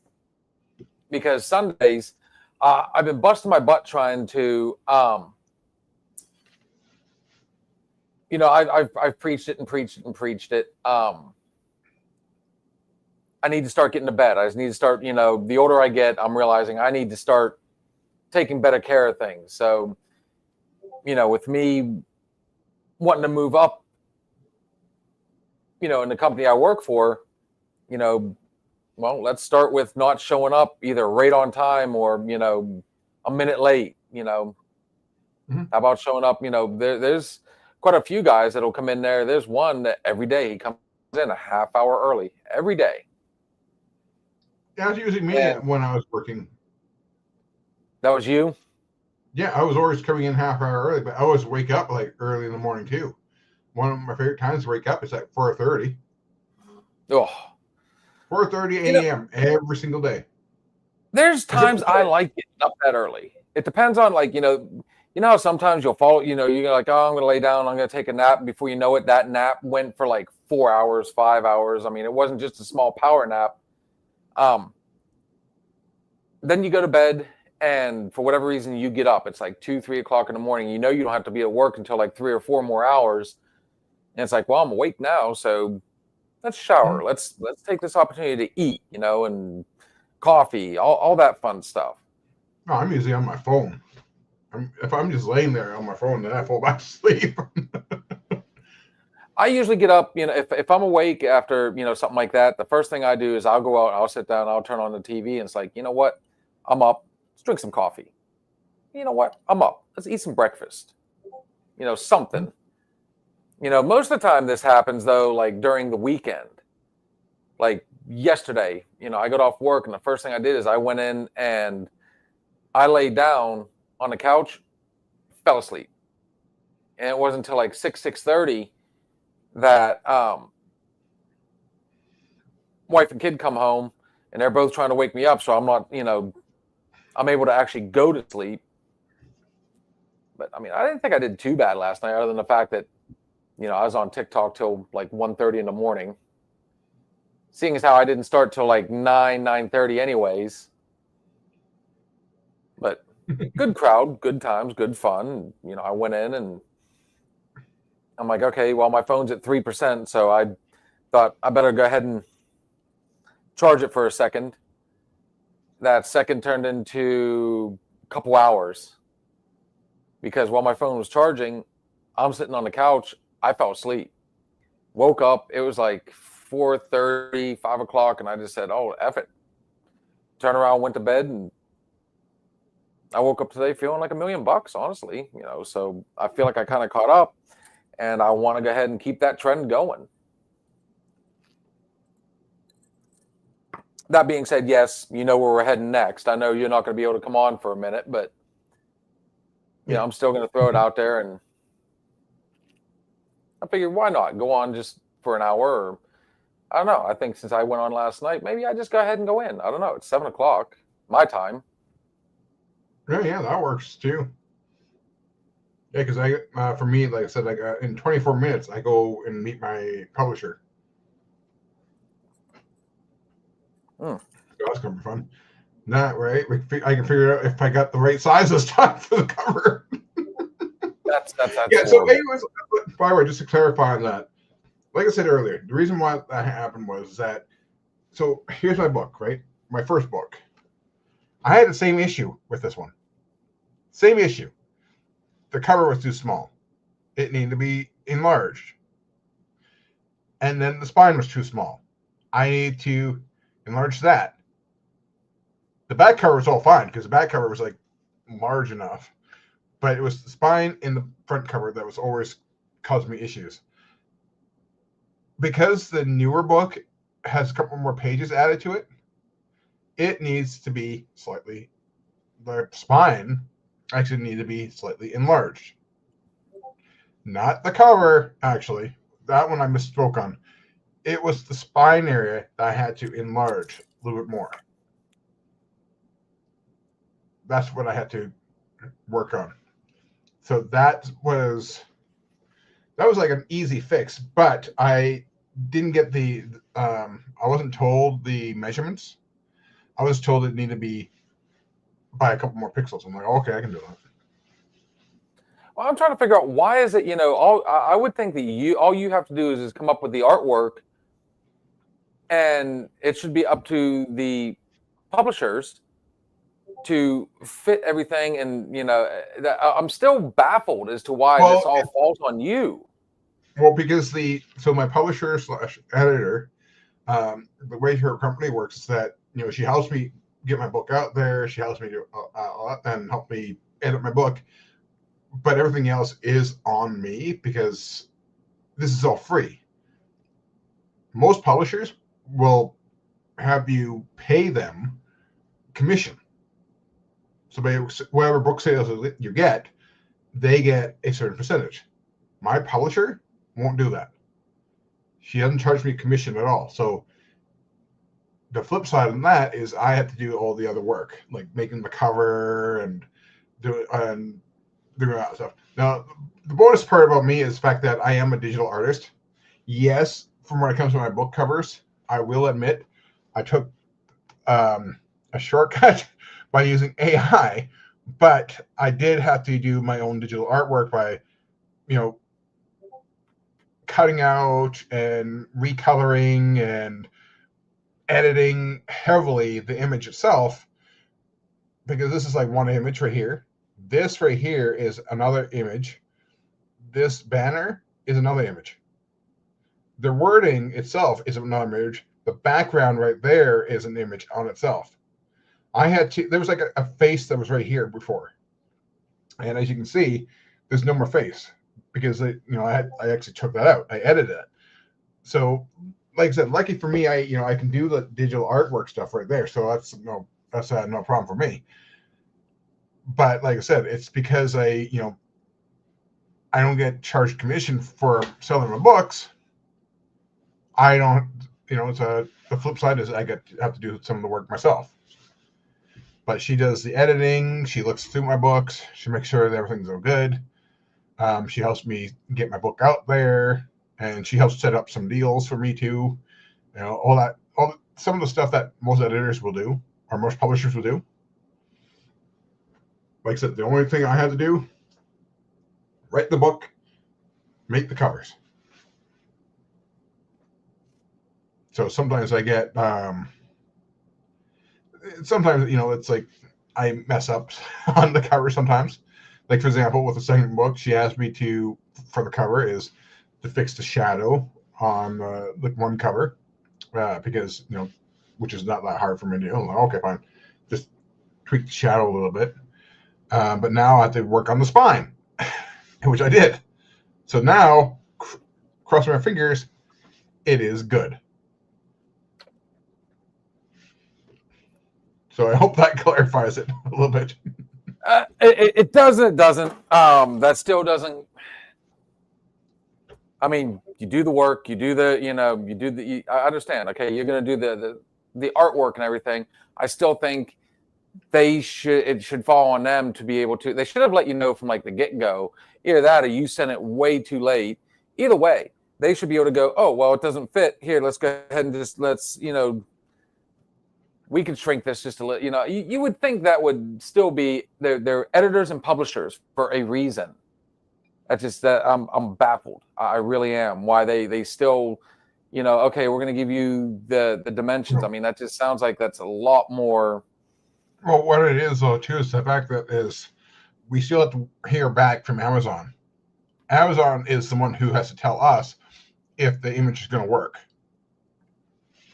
because Sundays, I've been busting my butt trying to, I've preached it and preached it and preached it. I need to start getting to bed. I just need to start, the older I get, I'm realizing I need to start taking better care of things. So, with me wanting to move up, in the company I work for, well, let's start with not showing up either right on time or, a minute late, Mm-hmm. How about showing up, there's quite a few guys that'll come in there. There's one that every day he comes in a half hour early, every day. That was usually me when I was working. That was you? Yeah, I was always coming in half hour early, but I always wake up like early in the morning too. One of my favorite times to wake up is like 4:30. Oh, 4:30 a.m. every single day. There's times I like getting up that early. It depends on how sometimes you'll follow, you're like, oh, I'm going to lay down, I'm going to take a nap. And before you know it, that nap went for like 4 hours, 5 hours. I mean, it wasn't just a small power nap. Then you go to bed, and for whatever reason, you get up. It's like 2, 3 o'clock in the morning. You don't have to be at work until like 3 or 4 more hours. And it's like, well, I'm awake now, so let's shower. Let's take this opportunity to eat, and coffee, all that fun stuff. No, I'm usually on my phone. If I'm just laying there on my phone, then I fall back to sleep. I usually get up, if I'm awake after, something like that, the first thing I do is I'll go out, I'll sit down, I'll turn on the TV, and it's like, you know what? I'm up. Let's drink some coffee. You know what? I'm up. Let's eat some breakfast. Something. Most of the time this happens, though, like during the weekend. Like yesterday, I got off work, and the first thing I did is I went in and I laid down on the couch, fell asleep. And it wasn't until like 6:30 that wife and kid come home, and they're both trying to wake me up, so I'm not, I'm able to actually go to sleep. But I mean, I didn't think I did too bad last night, other than the fact that, I was on TikTok till like 1:30 in the morning. Seeing as how I didn't start till like 9:30 anyways. But good crowd, good times, good fun. I went in and I'm like, okay, well, my phone's at 3%, so I thought I better go ahead and charge it for a second. That second turned into a couple hours because while my phone was charging, I'm sitting on the couch. I fell asleep. Woke up. It was like 4:30, 5 o'clock, and I just said, oh, F it. turned around, went to bed, and I woke up today feeling like $1 million, honestly. So I feel like I kind of caught up, and I want to go ahead and keep that trend going. That being said, yes, you know where we're heading next. I know you're not going to be able to come on for a minute, but I'm still going to throw it out there, and I figured why not go on just for an hour, or I don't know. I think since I went on last night, maybe I just go ahead and go in. I don't know. It's 7:00 my time. Yeah, that works too. Yeah, because for me, like I said, like in 24 minutes, I go and meet my publisher. So that's gonna be fun. Not right. I can figure out if I got the right size this time for the cover. That's Yeah. So, horrible. anyways, by the way, just to clarify on that, like I said earlier, the reason why that happened was that. So here's my book, right? My first book. I had the same issue with this one. Same issue. The cover was too small. It needed to be enlarged. And then the spine was too small. I needed to enlarge that. The back cover was all fine because the back cover was like large enough, but it was the spine and the front cover that was always causing me issues. Because the newer book has a couple more pages added to it, it needs to be slightly, the spine actually needs to be slightly enlarged. Not the cover, actually. That one I misspoke on. It was the spine area that I had to enlarge a little bit more. That's what I had to work on. So that was like an easy fix, but I didn't get I wasn't told the measurements. I was told it needed to be by a couple more pixels. I'm like, okay, I can do that. Well, I'm trying to figure out why is it, I would think that all you have to do is come up with the artwork, and it should be up to the publishers to fit everything. And I'm still baffled as to why this all falls on you. Well, because my publisher / editor, the way her company works is that she helps me get my book out there. She helps me do and help me edit my book, but everything else is on me because this is all free. Most publishers will have you pay them commission. So by whatever book sales you get, they get a certain percentage. My publisher won't do that. She doesn't charge me commission at all. So the flip side of that is I have to do all the other work, like making the cover and doing that stuff. Now, the bonus part about me is the fact that I am a digital artist. Yes, from when it comes to my book covers, I will admit I took a shortcut by using AI, but I did have to do my own digital artwork by, cutting out and recoloring and editing heavily the image itself, because this is like one image right here. This right here is another image. This banner is another image. The wording itself is another image. The background right there is an image on itself. There was like a face that was right here before. And as you can see, there's no more face because I actually took that out. I edited it. So like I said, lucky for me, I can do the digital artwork stuff right there. So that's no problem for me. But like I said, it's because I don't get charged commission for selling my books. I don't, the flip side is I have to do some of the work myself. But she does the editing. She looks through my books. She makes sure that everything's all good. She helps me get my book out there, and she helps set up some deals for me too. Some of the stuff that most editors will do, or most publishers will do. Like I said, the only thing I had to do, write the book, make the covers. So sometimes I get, it's like I mess up on the cover sometimes. Like, for example, with the second book, she asked me for the cover is to fix the shadow on the one cover, because, which is not that hard for me to do. I'm like, okay, fine. Just tweak the shadow a little bit. But now I have to work on the spine, which I did. So now, cross my fingers, it is good. So I hope that clarifies it a little bit. It doesn't. It doesn't. That still doesn't. I mean, you do the work. You do the. You do the. I understand. Okay, you're going to do the artwork and everything. I still think it should fall on them to be able to. They should have let you know from like the get go. Either that, or you sent it way too late. Either way, they should be able to go. Oh well, it doesn't fit here. Let's go ahead and let's we can shrink this just a little. You would think that would still be they're editors and publishers for a reason. That's just that I'm baffled. I really am. Why they still, okay, we're going to give you the dimensions. I mean, that just sounds like that's a lot more. Well, what it is though too is the fact that is we still have to hear back from Amazon. Amazon is the one who has to tell us if the image is going to work.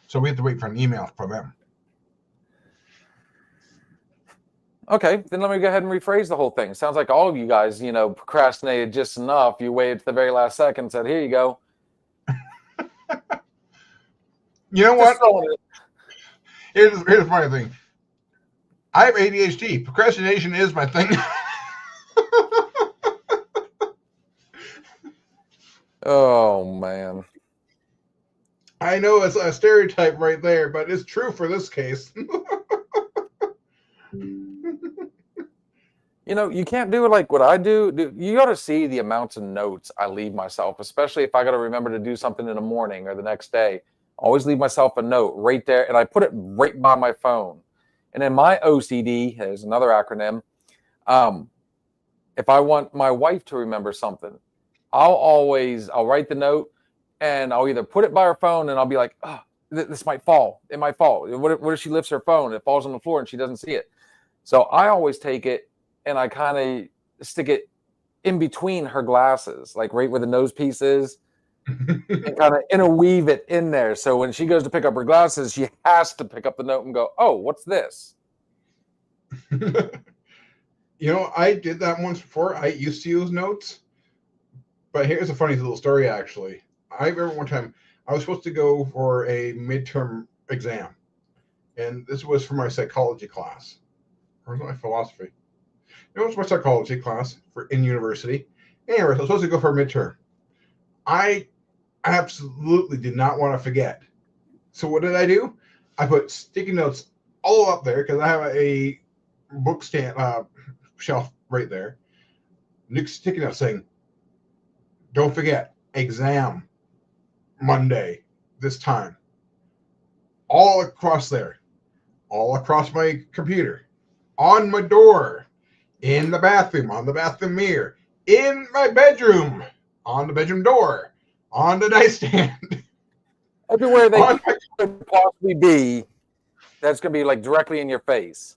So we have to wait for an email from them. Okay, then let me go ahead and rephrase the whole thing. Sounds like all of you guys, procrastinated just enough. You waited to the very last second and said, here you go. You know what? Here's the funny thing. I have ADHD. Procrastination is my thing. Oh, man. I know it's a stereotype right there, but it's true for this case. You can't do it like what I do. You got to see the amounts of notes I leave myself, especially if I got to remember to do something in the morning or the next day. I always leave myself a note right there, and I put it right by my phone. And then my OCD, there's another acronym. If I want my wife to remember something, I'll write the note, and I'll either put it by her phone, and I'll be like, oh, this might fall. It might fall. What if she lifts her phone? It falls on the floor, and she doesn't see it. So I always take it, and I kind of stick it in between her glasses, like right where the nose piece is, and kind of interweave it in there. So when she goes to pick up her glasses, she has to pick up the note and go, oh, what's this? I did that once before. I used to use notes. But here's a funny little story, actually. I remember one time I was supposed to go for a midterm exam. And this was for my psychology class. Or was it my philosophy? It was my psychology class in university. Anyway, I was supposed to go for a midterm. I absolutely did not want to forget. So what did I do? I put sticky notes all up there because I have a book stand shelf right there. Sticky notes saying, don't forget, exam Monday, this time. All across there. All across my computer. On my door. In the bathroom. On the bathroom mirror. In my bedroom. On the bedroom door. On the nightstand. Everywhere they could possibly be, that's going to be like directly in your face.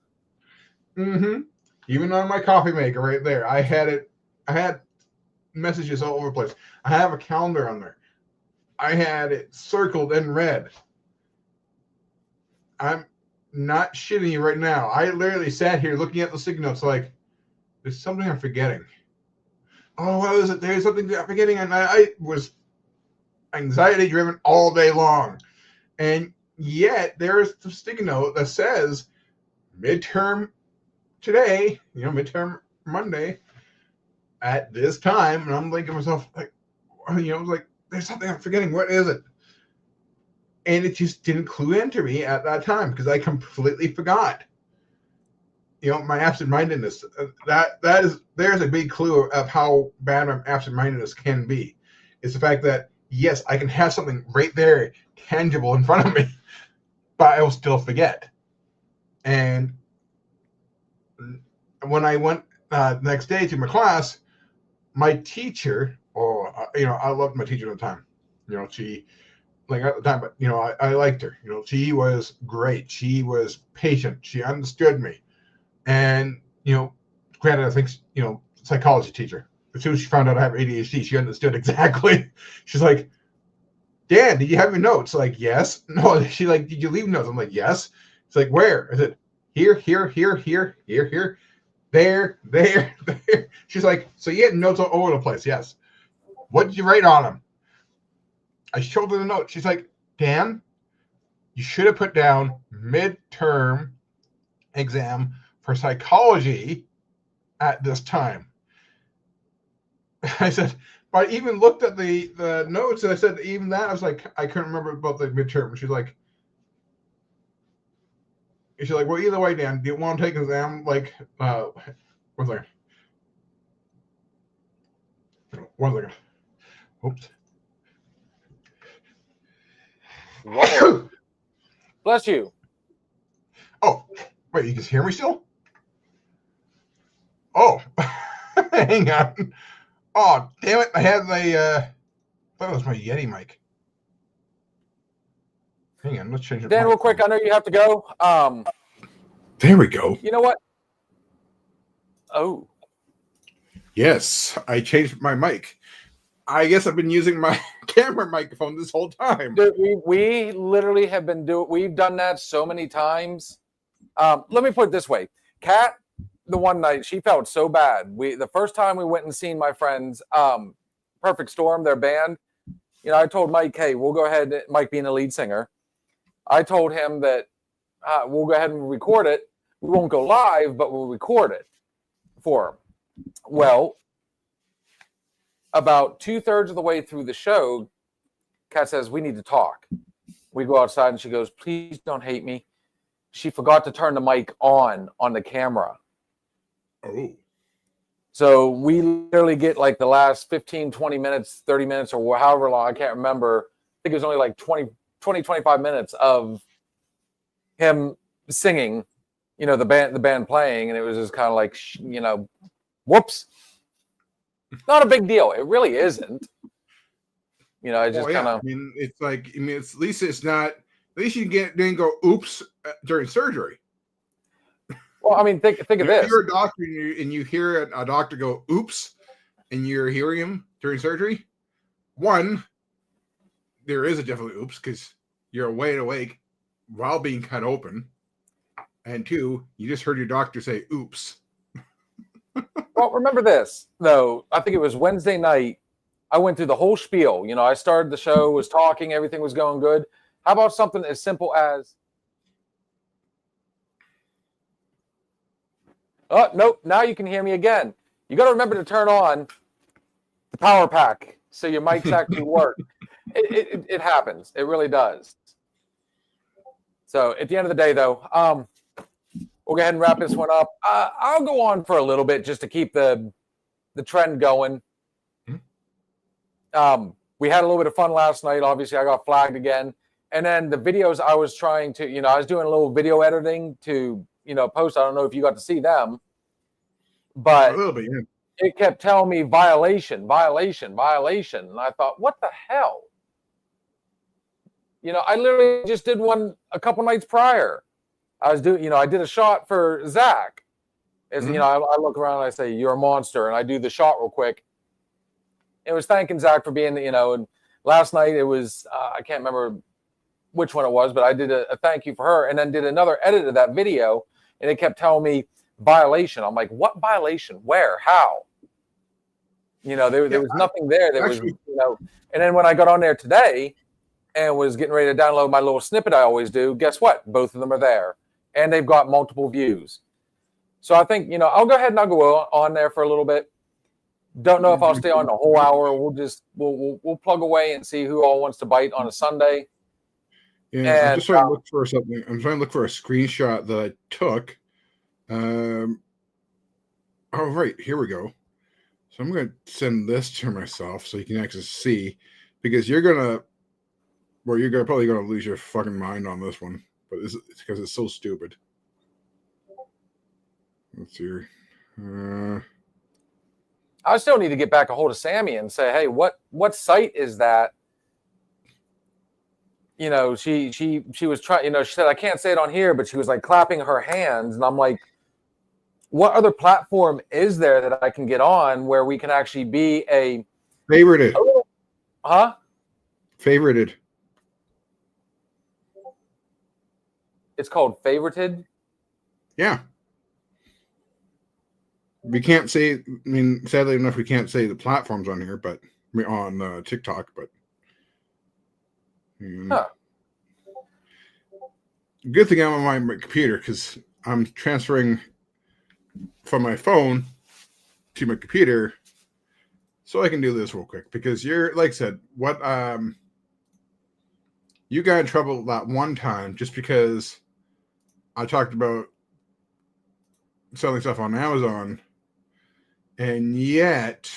Mm-hmm. Even on my coffee maker right there. I had messages all over the place. I have a calendar on there. I had it circled in red. I'm not shitting you right now. I literally sat here looking at the sticky notes like, there's something I'm forgetting. Oh, what is it? There's something I'm forgetting. And I was anxiety driven all day long. And yet there's the sticky note that says midterm today, midterm Monday at this time. And I'm thinking to myself, like, there's something I'm forgetting. What is it? And it just didn't clue into me at that time because I completely forgot. My absent-mindedness. There's a big clue of how bad my absent-mindedness can be. It's the fact that, yes, I can have something right there, tangible in front of me, but I will still forget. And when I went the next day to my class, my teacher, I loved my teacher at the time. She, at the time, but, I liked her. She was great. She was patient. She understood me. And, granted, I think, psychology teacher. As soon as she found out I have ADHD, she understood exactly. She's like, Dan, did you have your notes? Like, yes. No, she like, did you leave notes? I'm like, yes. It's like, where? I said, here, there. She's like, so you had notes all over the place. Yes. What did you write on them? I showed her the note. She's like, Dan, you should have put down midterm exam for psychology at this time. I said, but I even looked at the notes and I said, even that, I was like, I couldn't remember about the midterm. She's like, well, either way, Dan, do you want to take an exam? Like, one second. Oops. Whoa. Bless you. Oh, wait, you can hear me still? Oh, hang on. Oh, damn it. I had I thought it was my Yeti mic. Hang on, let's change it. Dan, real quick, I know you have to go. There we go. You know what? Oh. Yes, I changed my mic. I guess I've been using my camera microphone this whole time. Dude, we literally have been we've done that so many times. Let me put it this way. Kat, the one night, she felt so bad. The first time we went and seen my friends, Perfect Storm, their band, you know, I told Mike, hey, we'll go ahead, Mike being the lead singer, I told him that we'll go ahead and record it. We won't go live, but we'll record it for him. Well, about 2/3 of the way through the show, Kat says, we need to talk. We go outside and she goes, please don't hate me. She forgot to turn the mic on the camera. Oh. So we literally get like the last 15, 20 minutes, 30 minutes, or however long, I can't remember. I think it was only like 20, 25 minutes of him singing, you know, the band playing. And it was just kind of like, you know, whoops. Not a big deal. It really isn't. You know, I just kind of. I mean, it's like, I mean, at least it's not. At least you didn't go oops during surgery. Well, I mean, think of this. If you're a doctor and you hear a doctor go oops, and you're hearing him during surgery, one, there is a definitely oops because you're wide awake while being cut open, and two, you just heard your doctor say oops. Well, remember this, though. I think it was Wednesday night. I went through the whole spiel. You know, I started the show, was talking, everything was going good. How about something as simple as, oh, nope, now you can hear me again. You got to remember to turn on the power pack so your mics actually work. It happens. It really does. So at the end of the day, though, we'll go ahead and wrap this one up. I'll go on for a little bit just to keep the trend going. We had a little bit of fun last night. Obviously, I got flagged again. And then the videos I was trying to, you know, I was doing a little video editing to, you know, post. I don't know if you got to see them. But A little bit, yeah. It kept telling me violation. And I thought, what the hell? You know, I literally just did one a couple nights prior. I was doing, you know, I did a shot for Zach. As you know, I look around and I say, you're a monster. And I do the shot real quick. It was thanking Zach for being, you know, and last night it was, I can't remember which one it was, but I did a thank you for her and then did another edit of that video. And it kept telling me violation. I'm like, what violation? Where? How? You know, there was nothing there that was, you know, and then when I got on there today and was getting ready to download my little snippet I always do, guess what? Both of them are there and they've got multiple views. So I think, you know, I'll go ahead and I'll go on there for a little bit. Don't know if I'll stay on the whole hour. We'll plug away and see who all wants to bite on a Sunday. Yeah, And, I'm just trying to look for something. I'm trying to look for a screenshot that I took. Oh, right. Here we go. So I'm going to send this to myself so you can actually see, because you're probably going to lose your fucking mind on this one, but it's because it's so stupid. Let's see. I still need to get back a hold of Sammy and say, hey, what site is that? You know, she was trying, you know, she said, I can't say it on here, but she was like clapping her hands. And I'm like, what other platform is there that I can get on where we can actually be a favorited? Huh? Favorited. It's called Favorited. Yeah. We can't say, I mean, sadly enough, we can't say the platforms on here, but on TikTok, but Huh. good thing I'm on my computer because I'm transferring from my phone to my computer so I can do this real quick because you're, like I said, what you got in trouble that one time just because I talked about selling stuff on Amazon, and yet,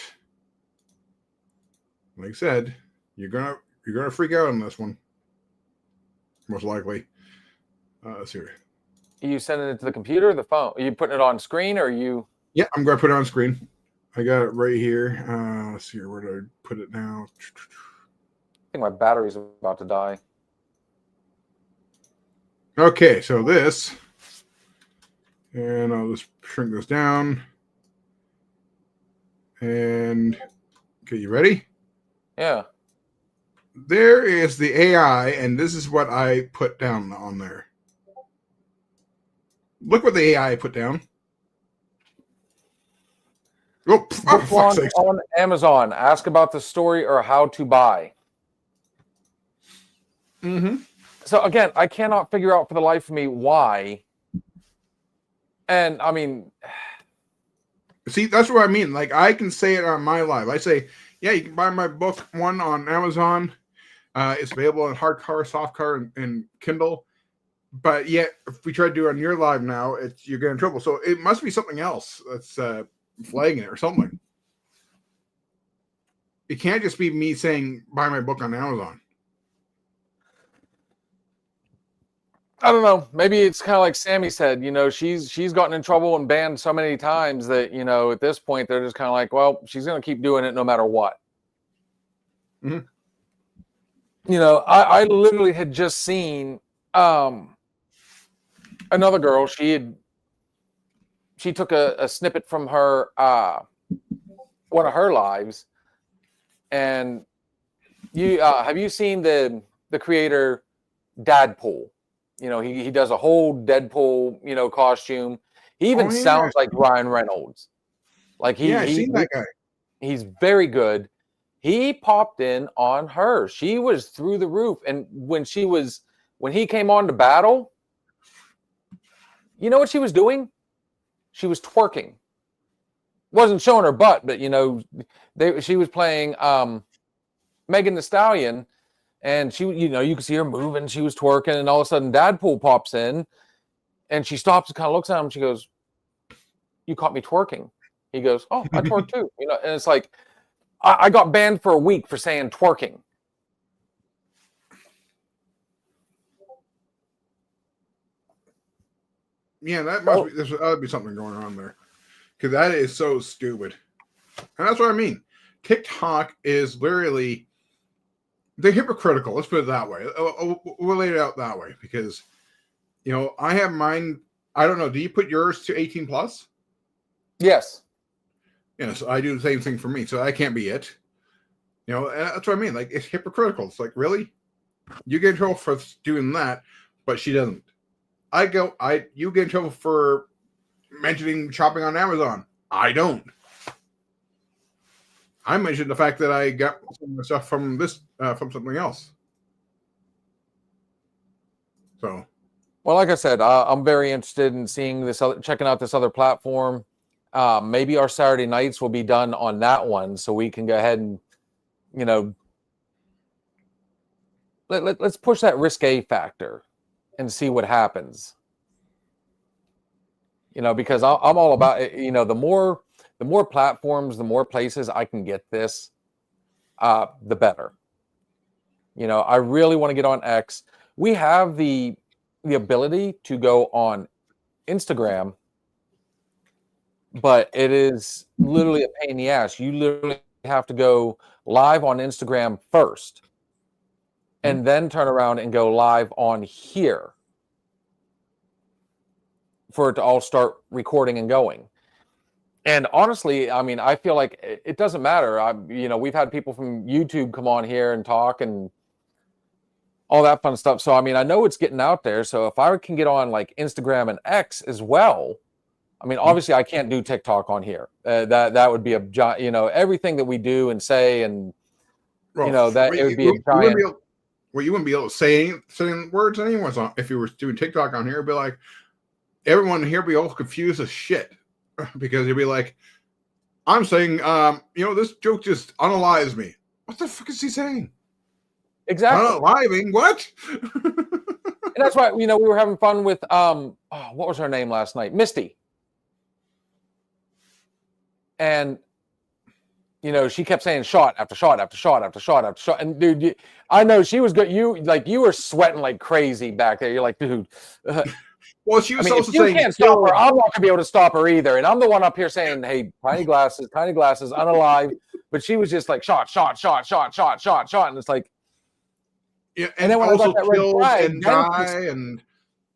like I said, you're gonna freak out on this one, most likely. Let's see. Are you sending it to the computer or the phone? Are you putting it on screen or are you? Yeah, I'm gonna put it on screen. I got it right here. Let's see here. Where did I put it now? I think my battery's about to die. Okay, so this, and I'll just shrink this down. And okay, you ready? Yeah. There is the AI, and this is what I put down on there. Look what the AI put down. Oh, Book launch on Amazon. Ask about the story or how to buy. Mm-hmm. So again, I cannot figure out for the life of me why. And I mean, see, that's what I mean. Like, I can say it on my live. I say, yeah, you can buy my book one on Amazon. It's available in hardcover, softcover, and Kindle. But yet, if we try to do it on your live now, you're getting in trouble. So it must be something else that's flagging it or something. It can't just be me saying buy my book on Amazon. I don't know. Maybe it's kind of like Sammy said. You know, she's gotten in trouble and banned so many times that, you know, at this point they're just kind of like, well, she's going to keep doing it no matter what. Mm-hmm. You know, I literally had just seen another girl. She took a snippet from her one of her lives, and you have you seen the creator Dadpool? You know, he does a whole Deadpool, you know, costume. He even sounds like Ryan Reynolds. Like I've seen that guy. He's very good. He popped in on her. She was through the roof. And when he came on to battle, you know what she was doing? She was twerking. Wasn't showing her butt, but you know, she was playing Megan Thee Stallion. And she, you know, you could see her moving. She was twerking, and all of a sudden, Dadpool pops in, and she stops and kind of looks at him. She goes, "You caught me twerking." He goes, "Oh, I twerk too." You know, and it's like, I got banned for a week for saying twerking. Yeah, that must be. There's ought to be something going on there, because that is so stupid. And that's what I mean. TikTok is literally. They're hypocritical. Let's put it that way. We'll lay it out that way because, you know, I have mine. I don't know. Do you put yours to 18 plus? Yes. Yes, I do the same thing for me. So that can't be it. You know, and that's what I mean. Like, it's hypocritical. It's like, really? You get in trouble for doing that, but she doesn't. You get in trouble for mentioning shopping on Amazon. I don't. I mentioned the fact that I got some of the stuff from from something else. So, well, like I said, I'm very interested in seeing this, checking out this other platform. Maybe our Saturday nights will be done on that one, so we can go ahead and, you know, let's push that risque factor and see what happens. You know, because I'm all about it. You know, the more platforms, the more places I can get this, the better. You know, I really want to get on X. We have the ability to go on Instagram, but it is literally a pain in the ass. You literally have to go live on Instagram first and then turn around and go live on here for it to all start recording and going. And honestly, I mean, I feel like it doesn't matter. You know, we've had people from YouTube come on here and talk, and all that fun stuff. So, I mean, I know it's getting out there. So if I can get on like Instagram and X as well, I mean, obviously I can't do TikTok on here. That would be a giant, you know, everything that we do and say, and you know, that it would be a giant. You wouldn't be able to say words anymore. So if you were doing TikTok on here, it'd be like everyone here would be all confused as shit because you'd be like, I'm saying, you know, this joke just unalives me. What the fuck is he saying? Exactly. Unaliving? What? And that's why, you know, we were having fun with what was her name last night? Misty. And you know, she kept saying shot after shot after shot after shot after shot. And dude, I know she was good. You were sweating like crazy back there. You're like, dude. Well, she was I mean, also if you saying, can't stop her, I'm not gonna be able to stop her either. And I'm the one up here saying, hey, tiny glasses, unalive. But she was just like shot, shot, shot, shot, shot, shot, shot. And it's like, yeah, and then when also I got that red killed flag, and die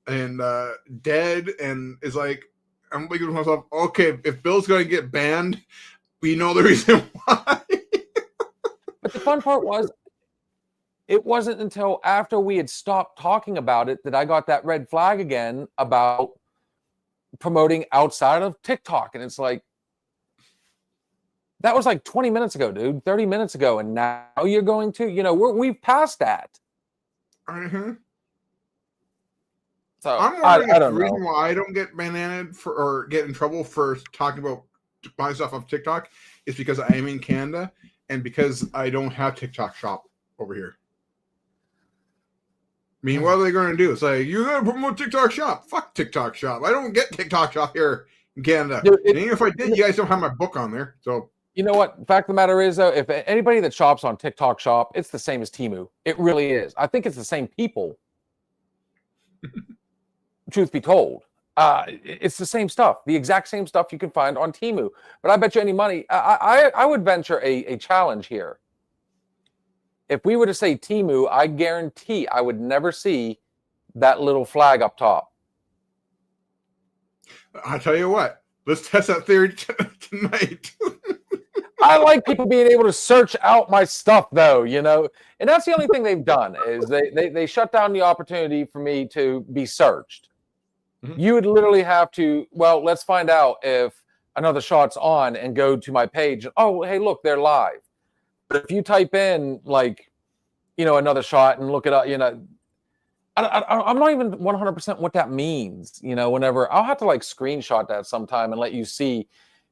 and dead, and is like, I'm thinking to myself, okay, if Bill's going to get banned, we know the reason why. But the fun part was, it wasn't until after we had stopped talking about it that I got that red flag again about promoting outside of TikTok. And it's like, that was like 20 minutes ago, dude, 30 minutes ago. And now you're going to, you know, we've passed that. Mm-hmm. So I'm wondering I if don't the reason know. why I don't get banned for or get in trouble for talking about buying stuff off TikTok is because I am in Canada and because I don't have TikTok shop over here. I mean, what are they going to do? Say, you got to promote TikTok shop. Fuck TikTok shop. I don't get TikTok shop here in Canada. Dude, and even if I did, you guys don't have my book on there. So, you know what? The fact of the matter is, though, if anybody that shops on TikTok shop, it's the same as Temu. It really is. I think it's the same people. Truth be told, it's the same stuff, the exact same stuff you can find on Temu. But I bet you any money, I would venture a challenge here. If we were to say Temu, I guarantee I would never see that little flag up top. I'll tell you what. Let's test that theory tonight. I like people being able to search out my stuff, though, you know. And that's the only thing they've done is they shut down the opportunity for me to be searched. Mm-hmm. You would literally have to, well, let's find out if another shot's on and go to my page. Oh, hey, look, they're live. But if you type in, like, you know, another shot and look it up, you know, I'm not even 100% what that means. You know, whenever I'll have to like screenshot that sometime and let you see.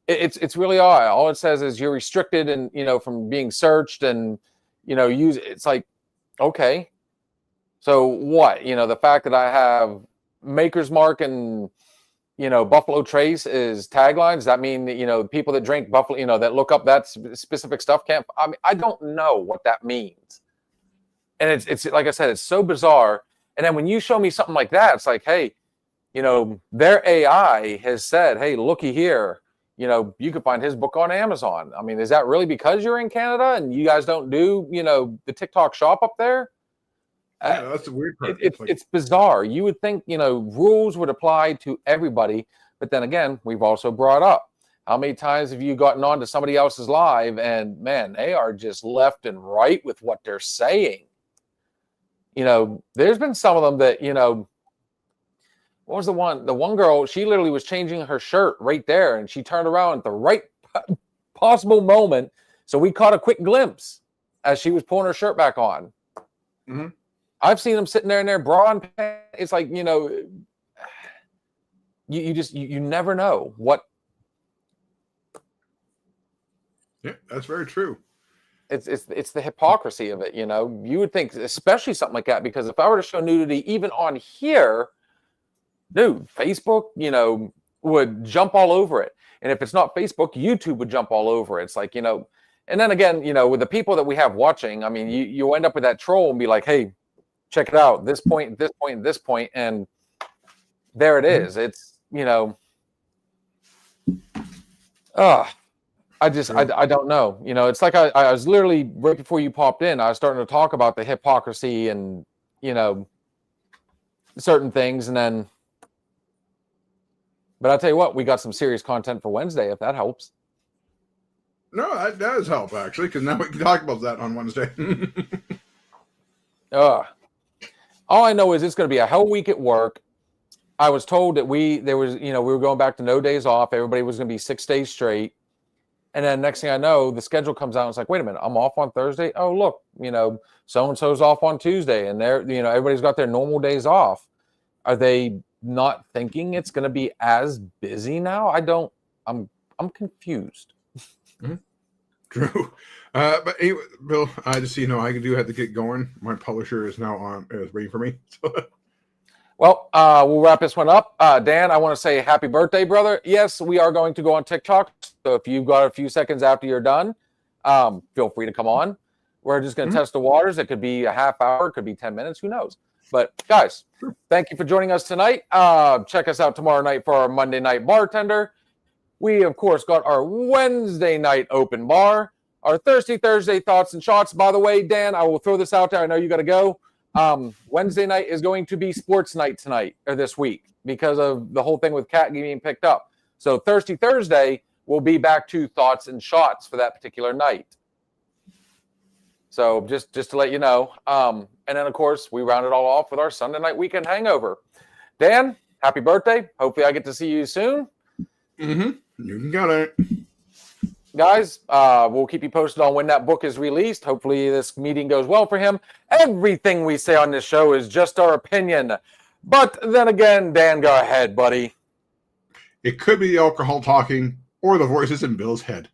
It's really odd. All it says is you're restricted and, you know, from being searched and, you know, use. It's like, okay, so what? You know, the fact that I have Maker's Mark and, you know, Buffalo Trace is taglines. Does that mean that, you know, people that drink Buffalo, you know, that look up that specific stuff can't? I mean, I don't know what that means. And it's like I said, it's so bizarre. And then when you show me something like that, it's like, hey, you know, their AI has said, hey, looky here, you know, you can find his book on Amazon. I mean, is that really because you're in Canada and you guys don't do, you know, the TikTok shop up there? Yeah, that's the weird part. It's bizarre. You would think, you know, rules would apply to everybody. But then again, we've also brought up, how many times have you gotten on to somebody else's live and, man, they are just left and right with what they're saying. You know, there's been some of them that, you know, what was the one? The one girl, she literally was changing her shirt right there, and she turned around at the right possible moment. So we caught a quick glimpse as she was pulling her shirt back on. Mm-hmm. I've seen them sitting there in their bra and pants. It's like, you know, you never know what. Yeah, that's very true. It's the hypocrisy of it, you know. You would think, especially something like that, because if I were to show nudity even on here, dude, Facebook, you know, would jump all over it. And if it's not Facebook, YouTube would jump all over it. It's like, you know, and then again, you know, with the people that we have watching, I mean, you end up with that troll and be like, hey, check it out, this point, this point, this point, and there it is. It's, you know, I don't know. You know, it's like I was literally, right before you popped in, I was starting to talk about the hypocrisy and, you know, certain things. And then, but I'll tell you what, we got some serious content for Wednesday, if that helps. No, that does help, actually, because now we can talk about that on Wednesday. All I know is it's going to be a hell week at work. I was told that we were going back to no days off. Everybody was going to be 6 days straight. And then next thing I know, the schedule comes out. And it's like, wait a minute, I'm off on Thursday. Oh, look, so-and-so's off on Tuesday. And everybody's got their normal days off. Are they not thinking it's going to be as busy now? I'm confused. Mm-hmm. True. But anyway, Bill, just so you know, I do have to get going. My publisher is now waiting for me. Well, we'll wrap this one up. Dan, I want to say happy birthday, brother. Yes, we are going to go on TikTok. So if you've got a few seconds after you're done, feel free to come on. We're just going to test the waters. It could be a half hour. It could be 10 minutes. Who knows? But, guys, thank you for joining us tonight. Check us out tomorrow night for our Monday night bartender. We, of course, got our Wednesday night open bar. Our Thursday thoughts and shots. By the way, Dan, I will throw this out there. I know you got to go. Wednesday night is going to be sports night tonight or this week because of the whole thing with Cat being picked up. So Thursday, we'll be back to thoughts and shots for that particular night. So just to let you know. And then, of course, we round it all off with our Sunday night weekend hangover. Dan, happy birthday. Hopefully I get to see you soon. Mm-hmm. You got it. Guys, we'll keep you posted on when that book is released. Hopefully this meeting goes well for him. Everything we say on this show is just our opinion. But then again, Dan, go ahead, buddy. It could be the alcohol talking or the voices in Bill's head.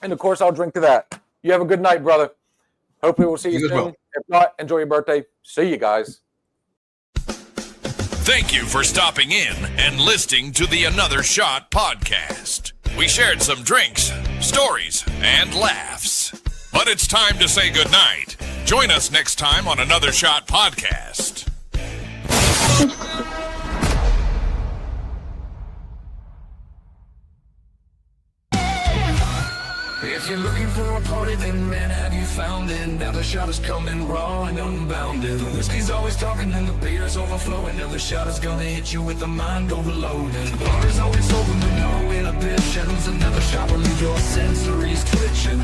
And, of course, I'll drink to that. You have a good night, brother. Hopefully we'll see you soon. Well. If not, enjoy your birthday. See you guys. Thank you for stopping in and listening to the Another Shot podcast. We shared some drinks, stories, and laughs. But it's time to say goodnight. Join us next time on Another Shot podcast. If you're looking for a party, then man, have you found it? Now the shot is coming raw and unbounded. The whiskey's always talking and the beer's overflowing. Now the shot is gonna hit you with the mind overloaded. The bar is always open with no inhibitions. Another shot will leave your sensories twitching.